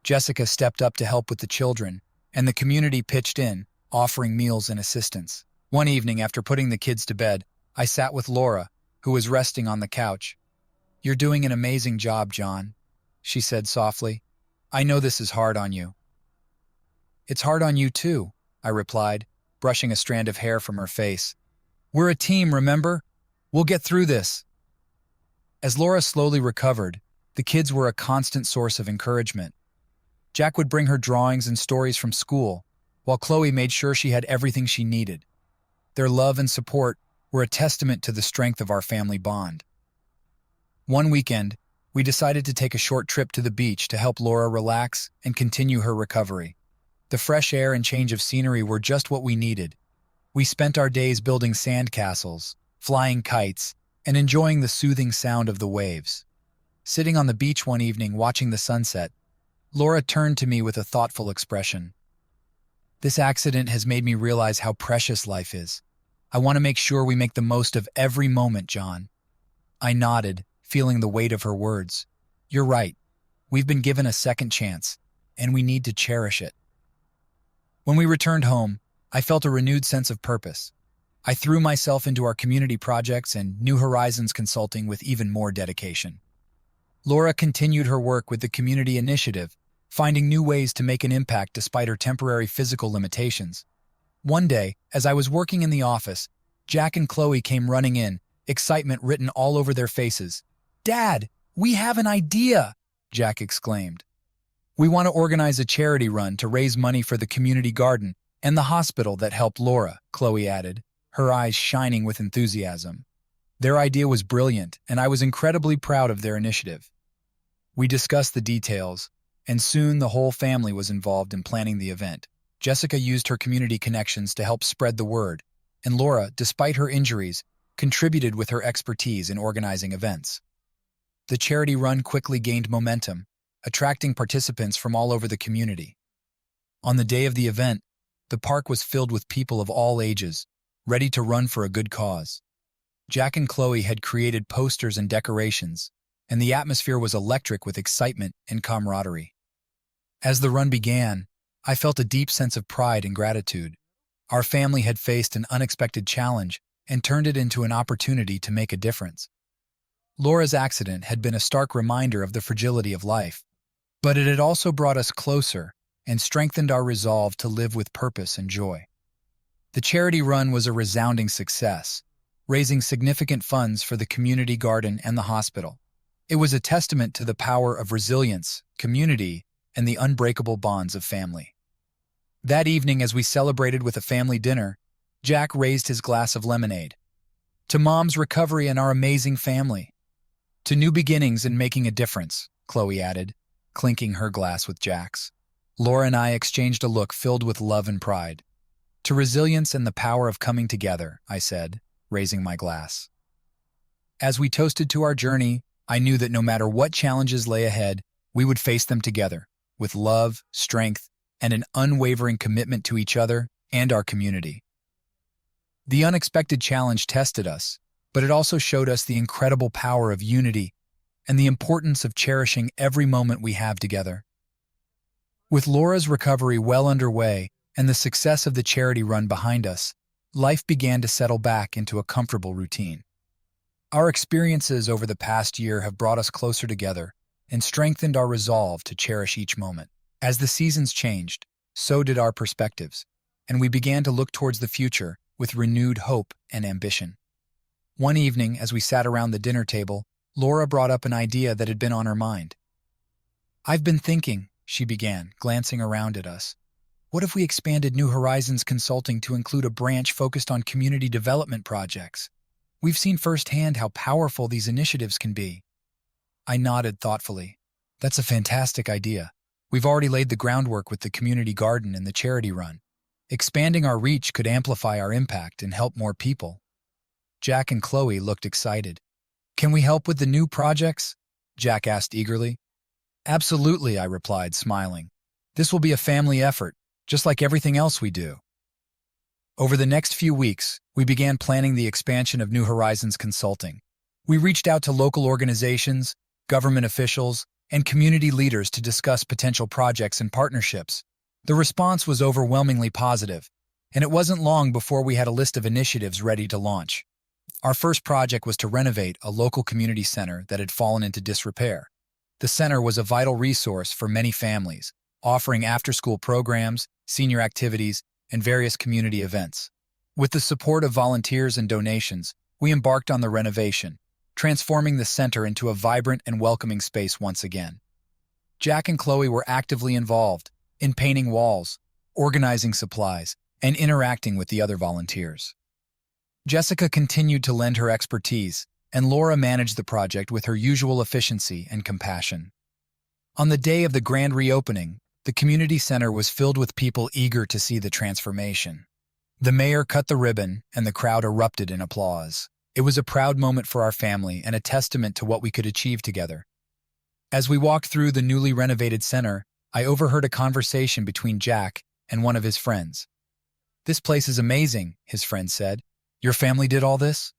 Jessica stepped up to help with the children, and the community pitched in, offering meals and assistance. One evening, after putting the kids to bed, I sat with Laura, who was resting on the couch. "You're doing an amazing job, John," she said softly. "I know this is hard on you." "It's hard on you too," I replied, brushing a strand of hair from her face. "We're a team, remember? We'll get through this." As Laura slowly recovered, the kids were a constant source of encouragement. Jack would bring her drawings and stories from school, while Chloe made sure she had everything she needed. Their love and support were a testament to the strength of our family bond. One weekend, we decided to take a short trip to the beach to help Laura relax and continue her recovery. The fresh air and change of scenery were just what we needed. We spent our days building sandcastles, flying kites, and enjoying the soothing sound of the waves. Sitting on the beach one evening watching the sunset, Laura turned to me with a thoughtful expression. "This accident has made me realize how precious life is. I want to make sure we make the most of every moment, John." I nodded, feeling the weight of her words. "You're right. We've been given a second chance, and we need to cherish it." When we returned home, I felt a renewed sense of purpose. I threw myself into our community projects and New Horizons consulting with even more dedication. Laura continued her work with the community initiative, finding new ways to make an impact despite her temporary physical limitations. One day, as I was working in the office, Jack and Chloe came running in, excitement written all over their faces. "Dad, we have an idea!" Jack exclaimed. We want to organize a charity run to raise money for the community garden and the hospital that helped Laura, Chloe added, her eyes shining with enthusiasm. Their idea was brilliant, and I was incredibly proud of their initiative. We discussed the details, and soon the whole family was involved in planning the event. Jessica used her community connections to help spread the word, and Laura, despite her injuries, contributed with her expertise in organizing events. The charity run quickly gained momentum, attracting participants from all over the community. On the day of the event, the park was filled with people of all ages, ready to run for a good cause. Jack and Chloe had created posters and decorations, and the atmosphere was electric with excitement and camaraderie. As the run began, I felt a deep sense of pride and gratitude. Our family had faced an unexpected challenge and turned it into an opportunity to make a difference. Laura's accident had been a stark reminder of the fragility of life, but it had also brought us closer and strengthened our resolve to live with purpose and joy. The charity run was a resounding success, raising significant funds for the community garden and the hospital. It was a testament to the power of resilience, community, and the unbreakable bonds of family. That evening, as we celebrated with a family dinner, Jack raised his glass of lemonade. To Mom's recovery and our amazing family. To new beginnings and making a difference, Chloe added, clinking her glass with Jack's. Laura and I exchanged a look filled with love and pride. To resilience and the power of coming together, I said, raising my glass. As we toasted to our journey, I knew that no matter what challenges lay ahead, we would face them together, with love, strength, and an unwavering commitment to each other and our community. The unexpected challenge tested us, but it also showed us the incredible power of unity and the importance of cherishing every moment we have together. With Laura's recovery well underway and the success of the charity run behind us, life began to settle back into a comfortable routine. Our experiences over the past year have brought us closer together and strengthened our resolve to cherish each moment. As the seasons changed, so did our perspectives, and we began to look towards the future with renewed hope and ambition. One evening, as we sat around the dinner table, Laura brought up an idea that had been on her mind. "I've been thinking," she began, glancing around at us. "What if we expanded New Horizons Consulting to include a branch focused on community development projects? We've seen firsthand how powerful these initiatives can be." I nodded thoughtfully. "That's a fantastic idea. We've already laid the groundwork with the community garden and the charity run. Expanding our reach could amplify our impact and help more people." Jack and Chloe looked excited. "Can we help with the new projects?" Jack asked eagerly. "Absolutely," I replied, smiling. "This will be a family effort, just like everything else we do." Over the next few weeks, we began planning the expansion of New Horizons Consulting. We reached out to local organizations, government officials, and community leaders to discuss potential projects and partnerships. The response was overwhelmingly positive, and it wasn't long before we had a list of initiatives ready to launch. Our first project was to renovate a local community center that had fallen into disrepair. The center was a vital resource for many families, offering after-school programs, senior activities, and various community events. With the support of volunteers and donations, we embarked on the renovation, transforming the center into a vibrant and welcoming space once again. Jack and Chloe were actively involved in painting walls, organizing supplies, and interacting with the other volunteers. Jessica continued to lend her expertise, and Laura managed the project with her usual efficiency and compassion. On the day of the grand reopening, the community center was filled with people eager to see the transformation. The mayor cut the ribbon, and the crowd erupted in applause. It was a proud moment for our family and a testament to what we could achieve together. As we walked through the newly renovated center, I overheard a conversation between Jack and one of his friends. "This place is amazing," his friend said. "Your family did all this?"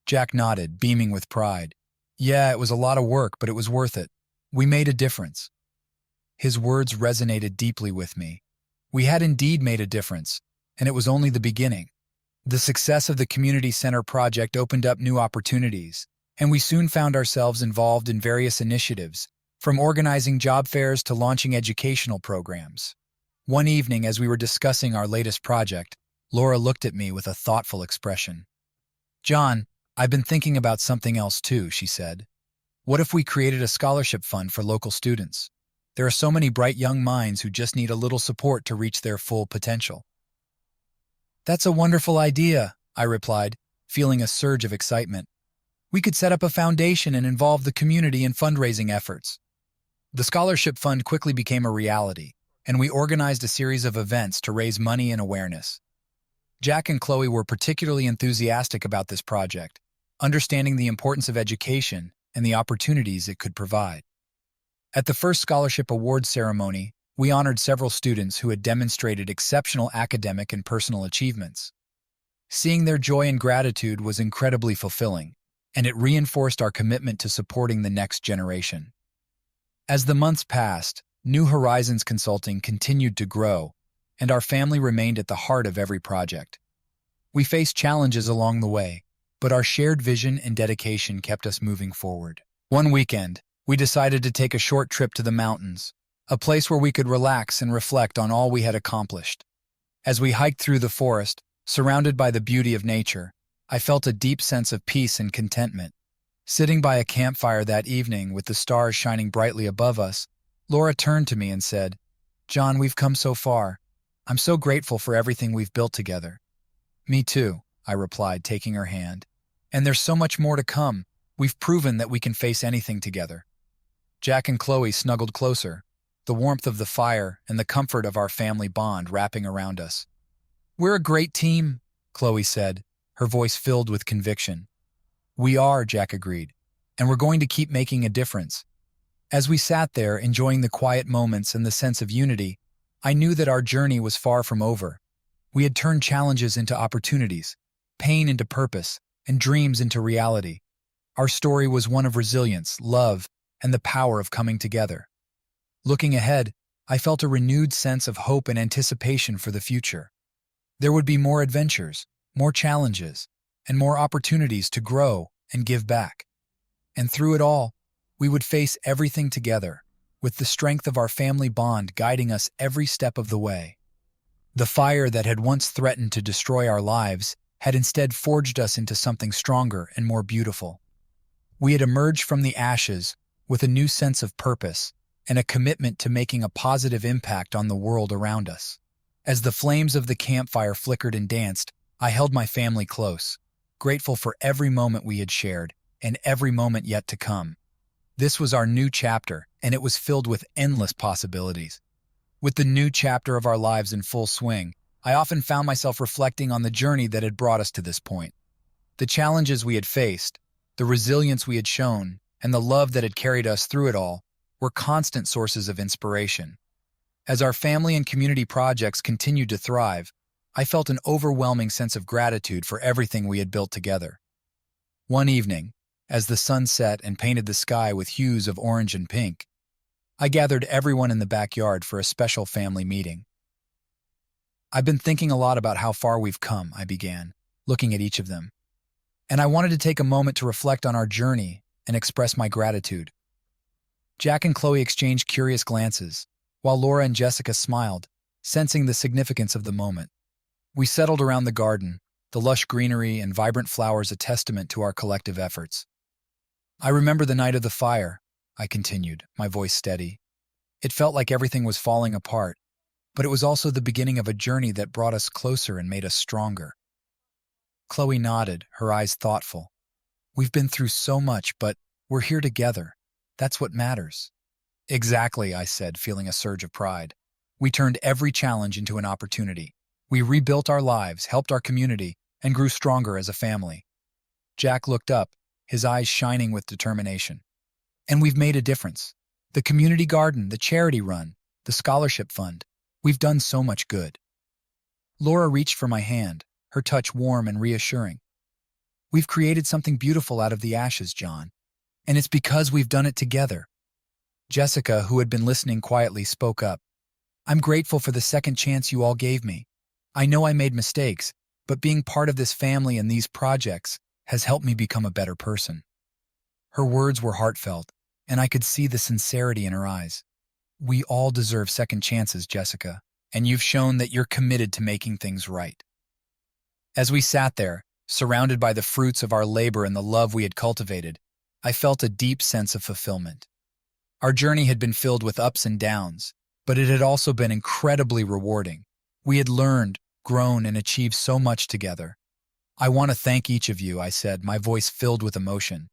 Jack nodded, beaming with pride. "Yeah, it was a lot of work, but it was worth it. We made a difference." His words resonated deeply with me. We had indeed made a difference, and it was only the beginning. The success of the community center project opened up new opportunities, and we soon found ourselves involved in various initiatives, from organizing job fairs to launching educational programs. One evening, as we were discussing our latest project, Laura looked at me with a thoughtful expression. "John, I've been thinking about something else too," she said. "What if we created a scholarship fund for local students? There are so many bright young minds who just need a little support to reach their full potential. That's a wonderful idea, I replied, feeling a surge of excitement. We could set up a foundation and involve the community in fundraising efforts. The scholarship fund quickly became a reality, and we organized a series of events to raise money and awareness. Jack and Chloe were particularly enthusiastic about this project, understanding the importance of education and the opportunities it could provide. At the first scholarship awards ceremony, we honored several students who had demonstrated exceptional academic and personal achievements. Seeing their joy and gratitude was incredibly fulfilling, and it reinforced our commitment to supporting the next generation. As the months passed, New Horizons Consulting continued to grow, and our family remained at the heart of every project. We faced challenges along the way, but our shared vision and dedication kept us moving forward. One weekend, we decided to take a short trip to the mountains, a place where we could relax and reflect on all we had accomplished. As we hiked through the forest, surrounded by the beauty of nature, I felt a deep sense of peace and contentment. Sitting by a campfire that evening with the stars shining brightly above us, Laura turned to me and said, "John, we've come so far. I'm so grateful for everything we've built together." "Me too," I replied, taking her hand. "And there's so much more to come. We've proven that we can face anything together." Jack and Chloe snuggled closer, the warmth of the fire and the comfort of our family bond wrapping around us. "We're a great team," Chloe said, her voice filled with conviction. "We are," Jack agreed, "and we're going to keep making a difference." As we sat there, enjoying the quiet moments and the sense of unity, I knew that our journey was far from over. We had turned challenges into opportunities, pain into purpose, and dreams into reality. Our story was one of resilience, love, and the power of coming together. Looking ahead, I felt a renewed sense of hope and anticipation for the future. There would be more adventures, more challenges, and more opportunities to grow and give back. And through it all, we would face everything together, with the strength of our family bond guiding us every step of the way. The fire that had once threatened to destroy our lives had instead forged us into something stronger and more beautiful. We had emerged from the ashes with a new sense of purpose and a commitment to making a positive impact on the world around us. As the flames of the campfire flickered and danced, I held my family close, grateful for every moment we had shared and every moment yet to come. This was our new chapter, and it was filled with endless possibilities. With the new chapter of our lives in full swing, I often found myself reflecting on the journey that had brought us to this point. The challenges we had faced, the resilience we had shown, and the love that had carried us through it all were constant sources of inspiration. As our family and community projects continued to thrive, I felt an overwhelming sense of gratitude for everything we had built together. One evening, as the sun set and painted the sky with hues of orange and pink, I gathered everyone in the backyard for a special family meeting. "I've been thinking a lot about how far we've come," I began, looking at each of them. "And I wanted to take a moment to reflect on our journey and express my gratitude." Jack and Chloe exchanged curious glances, while Laura and Jessica smiled, sensing the significance of the moment. We settled around the garden, the lush greenery and vibrant flowers a testament to our collective efforts. "I remember the night of the fire," I continued, my voice steady. "It felt like everything was falling apart, but it was also the beginning of a journey that brought us closer and made us stronger." Chloe nodded, her eyes thoughtful. "We've been through so much, but we're here together. That's what matters." "Exactly," I said, feeling a surge of pride. "We turned every challenge into an opportunity. We rebuilt our lives, helped our community, and grew stronger as a family." Jack looked up, his eyes shining with determination. "And we've made a difference. The community garden, the charity run, the scholarship fund. We've done so much good." Laura reached for my hand, her touch warm and reassuring. "We've created something beautiful out of the ashes, John. And it's because we've done it together." Jessica, who had been listening quietly, spoke up. "I'm grateful for the second chance you all gave me. I know I made mistakes, but being part of this family and these projects has helped me become a better person." Her words were heartfelt, and I could see the sincerity in her eyes. "We all deserve second chances, Jessica, and you've shown that you're committed to making things right." As we sat there, surrounded by the fruits of our labor and the love we had cultivated, I felt a deep sense of fulfillment. Our journey had been filled with ups and downs, but it had also been incredibly rewarding. We had learned, grown, and achieved so much together. I want to thank each of you, I said, my voice filled with emotion.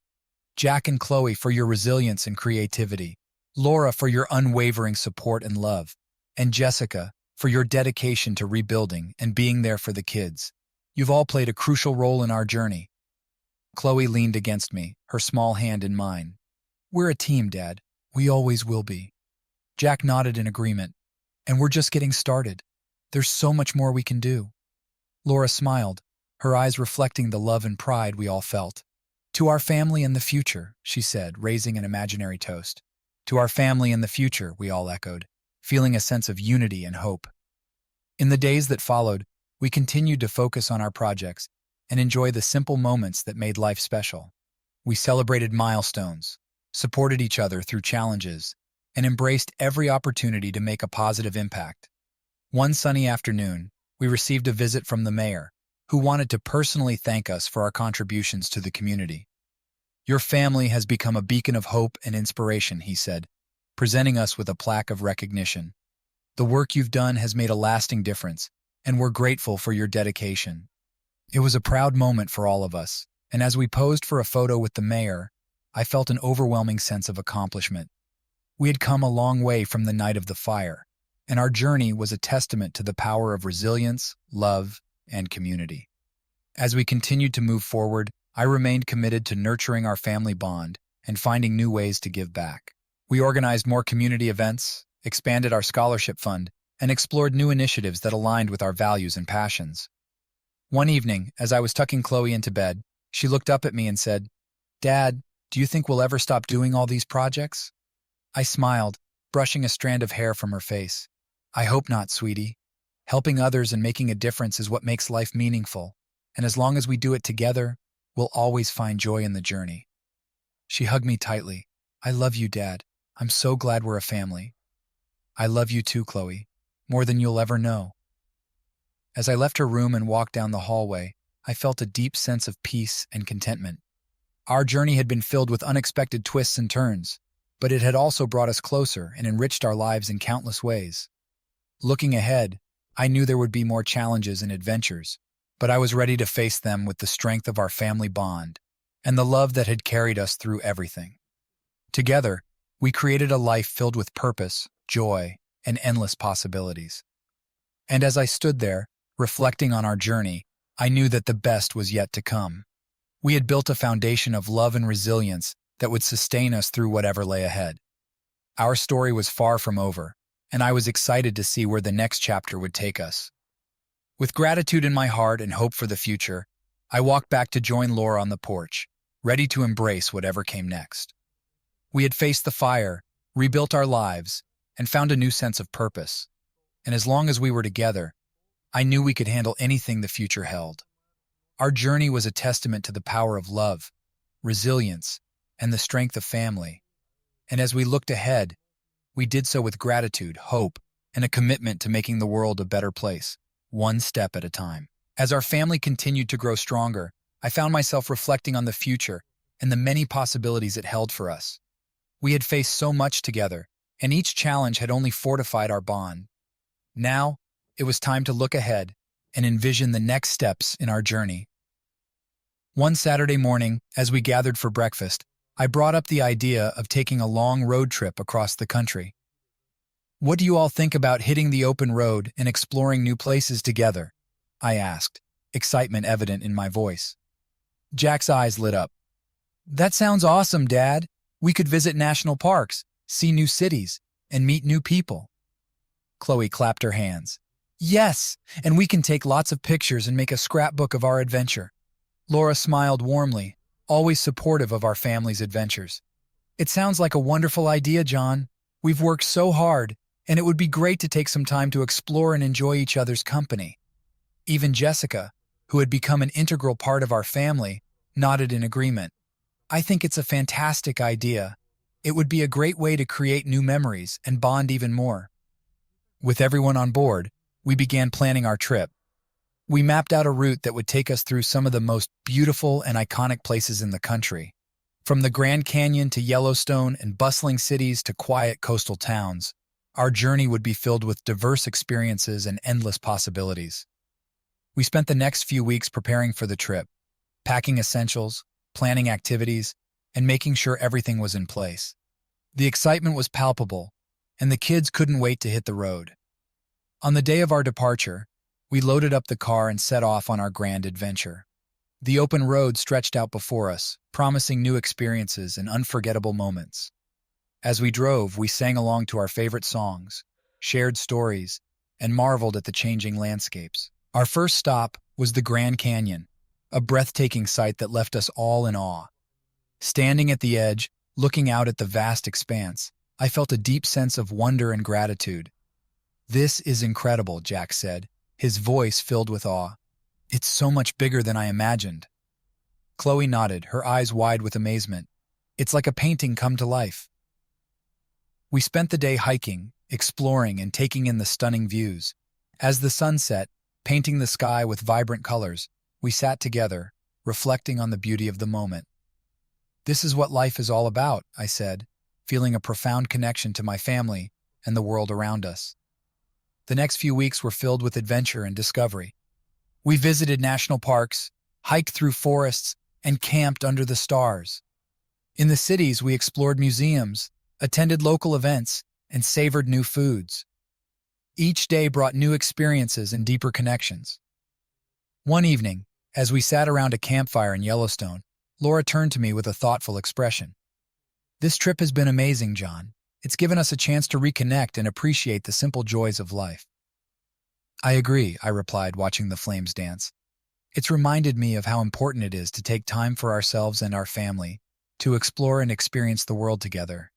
Jack and Chloe for your resilience and creativity, Laura for your unwavering support and love, and Jessica for your dedication to rebuilding and being there for the kids. You've all played a crucial role in our journey. Chloe leaned against me, her small hand in mine. We're a team, Dad. We always will be. Jack nodded in agreement. And we're just getting started. There's so much more we can do. Laura smiled, her eyes reflecting the love and pride we all felt. To our family and the future, she said, raising an imaginary toast. To our family and the future, we all echoed, feeling a sense of unity and hope. In the days that followed, we continued to focus on our projects and enjoy the simple moments that made life special. We celebrated milestones, supported each other through challenges, and embraced every opportunity to make a positive impact. One sunny afternoon, we received a visit from the mayor, who wanted to personally thank us for our contributions to the community. Your family has become a beacon of hope and inspiration, he said, presenting us with a plaque of recognition. The work you've done has made a lasting difference, and we're grateful for your dedication. It was a proud moment for all of us, and as we posed for a photo with the mayor, I felt an overwhelming sense of accomplishment. We had come a long way from the night of the fire, and our journey was a testament to the power of resilience, love, and community. As we continued to move forward, I remained committed to nurturing our family bond and finding new ways to give back. We organized more community events, expanded our scholarship fund, and explored new initiatives that aligned with our values and passions. One evening, as I was tucking Chloe into bed, she looked up at me and said, "Dad, do you think we'll ever stop doing all these projects?" I smiled, brushing a strand of hair from her face. "I hope not, sweetie. Helping others and making a difference is what makes life meaningful, and as long as we do it together, we'll always find joy in the journey." She hugged me tightly. "I love you, Dad. I'm so glad we're a family." "I love you too, Chloe, more than you'll ever know." As I left her room and walked down the hallway, I felt a deep sense of peace and contentment. Our journey had been filled with unexpected twists and turns, but it had also brought us closer and enriched our lives in countless ways. Looking ahead, I knew there would be more challenges and adventures, but I was ready to face them with the strength of our family bond and the love that had carried us through everything. Together, we created a life filled with purpose, joy, and endless possibilities. And as I stood there, reflecting on our journey, I knew that the best was yet to come. We had built a foundation of love and resilience that would sustain us through whatever lay ahead. Our story was far from over, and I was excited to see where the next chapter would take us. With gratitude in my heart and hope for the future, I walked back to join Laura on the porch, ready to embrace whatever came next. We had faced the fire, rebuilt our lives, and found a new sense of purpose. And as long as we were together, I knew we could handle anything the future held. Our journey was a testament to the power of love, resilience, and the strength of family. And as we looked ahead, we did so with gratitude, hope, and a commitment to making the world a better place, one step at a time. As our family continued to grow stronger, I found myself reflecting on the future and the many possibilities it held for us. We had faced so much together, and each challenge had only fortified our bond. Now, it was time to look ahead and envision the next steps in our journey. One Saturday morning, as we gathered for breakfast, I brought up the idea of taking a long road trip across the country. "What do you all think about hitting the open road and exploring new places together?" I asked, excitement evident in my voice. Jack's eyes lit up. "That sounds awesome, Dad. We could visit national parks, see new cities, and meet new people." Chloe clapped her hands. "Yes, and we can take lots of pictures and make a scrapbook of our adventure." Laura smiled warmly, always supportive of our family's adventures. "It sounds like a wonderful idea, John. We've worked so hard, and it would be great to take some time to explore and enjoy each other's company." Even Jessica, who had become an integral part of our family, nodded in agreement. "I think it's a fantastic idea. It would be a great way to create new memories and bond even more." With everyone on board, we began planning our trip. We mapped out a route that would take us through some of the most beautiful and iconic places in the country. From the Grand Canyon to Yellowstone and bustling cities to quiet coastal towns, our journey would be filled with diverse experiences and endless possibilities. We spent the next few weeks preparing for the trip, packing essentials, planning activities, and making sure everything was in place. The excitement was palpable, and the kids couldn't wait to hit the road. On the day of our departure, we loaded up the car and set off on our grand adventure. The open road stretched out before us, promising new experiences and unforgettable moments. As we drove, we sang along to our favorite songs, shared stories, and marveled at the changing landscapes. Our first stop was the Grand Canyon, a breathtaking sight that left us all in awe. Standing at the edge, looking out at the vast expanse, I felt a deep sense of wonder and gratitude. "This is incredible," Jack said, his voice filled with awe. "It's so much bigger than I imagined." Chloe nodded, her eyes wide with amazement. "It's like a painting come to life." We spent the day hiking, exploring, and taking in the stunning views. As the sun set, painting the sky with vibrant colors, we sat together, reflecting on the beauty of the moment. "This is what life is all about," I said, feeling a profound connection to my family and the world around us. The next few weeks were filled with adventure and discovery. We visited national parks, hiked through forests, and camped under the stars. In the cities, we explored museums, attended local events, and savored new foods. Each day brought new experiences and deeper connections. One evening, as we sat around a campfire in Yellowstone, Laura turned to me with a thoughtful expression. "This trip has been amazing, John. It's given us a chance to reconnect and appreciate the simple joys of life." "I agree," I replied, watching the flames dance. "It's reminded me of how important it is to take time for ourselves and our family, to explore and experience the world together."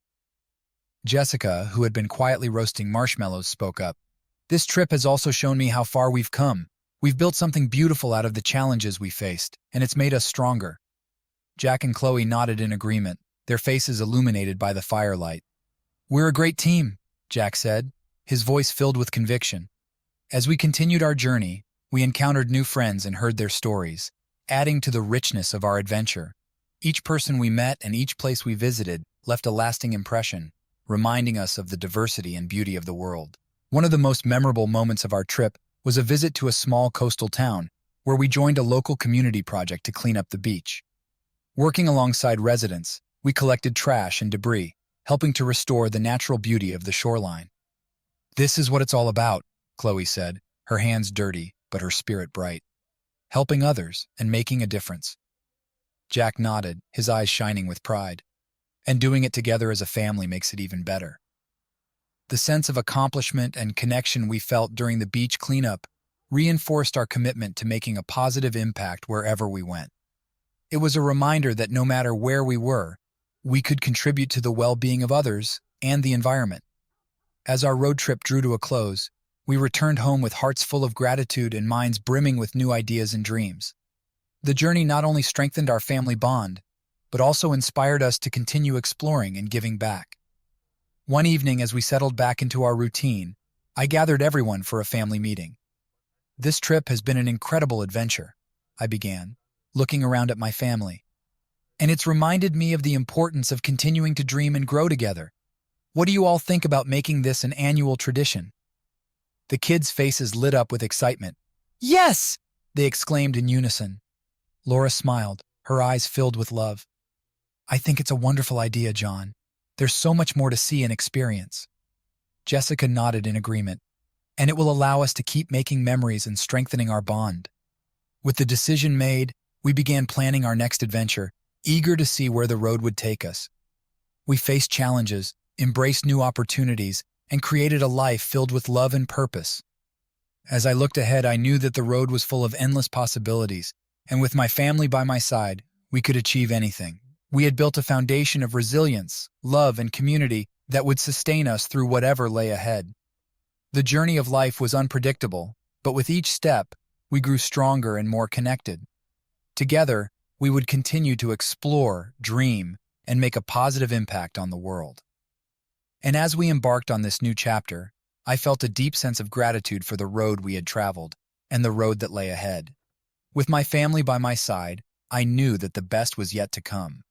Jessica, who had been quietly roasting marshmallows, spoke up. "This trip has also shown me how far we've come. We've built something beautiful out of the challenges we faced, and it's made us stronger." Jack and Chloe nodded in agreement, their faces illuminated by the firelight. "We're a great team," Jack said, his voice filled with conviction. As we continued our journey, we encountered new friends and heard their stories, adding to the richness of our adventure. Each person we met and each place we visited left a lasting impression, reminding us of the diversity and beauty of the world. One of the most memorable moments of our trip was a visit to a small coastal town, where we joined a local community project to clean up the beach. Working alongside residents, we collected trash and debris, helping to restore the natural beauty of the shoreline. "This is what it's all about," Chloe said, her hands dirty, but her spirit bright. "Helping others and making a difference." Jack nodded, his eyes shining with pride. "And doing it together as a family makes it even better." The sense of accomplishment and connection we felt during the beach cleanup reinforced our commitment to making a positive impact wherever we went. It was a reminder that no matter where we were, we could contribute to the well-being of others and the environment. As our road trip drew to a close, we returned home with hearts full of gratitude and minds brimming with new ideas and dreams. The journey not only strengthened our family bond, but also inspired us to continue exploring and giving back. One evening, as we settled back into our routine, I gathered everyone for a family meeting. "This trip has been an incredible adventure," I began, looking around at my family. "And it's reminded me of the importance of continuing to dream and grow together. What do you all think about making this an annual tradition?" The kids' faces lit up with excitement. "Yes!" they exclaimed in unison. Laura smiled, her eyes filled with love. "I think it's a wonderful idea, John. There's so much more to see and experience." Jessica nodded in agreement. "And it will allow us to keep making memories and strengthening our bond." With the decision made, we began planning our next adventure, eager to see where the road would take us. We faced challenges, embraced new opportunities, and created a life filled with love and purpose. As I looked ahead, I knew that the road was full of endless possibilities, and with my family by my side, we could achieve anything. We had built a foundation of resilience, love, and community that would sustain us through whatever lay ahead. The journey of life was unpredictable, but with each step, we grew stronger and more connected. Together, we would continue to explore, dream, and make a positive impact on the world. And as we embarked on this new chapter, I felt a deep sense of gratitude for the road we had traveled and the road that lay ahead. With my family by my side, I knew that the best was yet to come.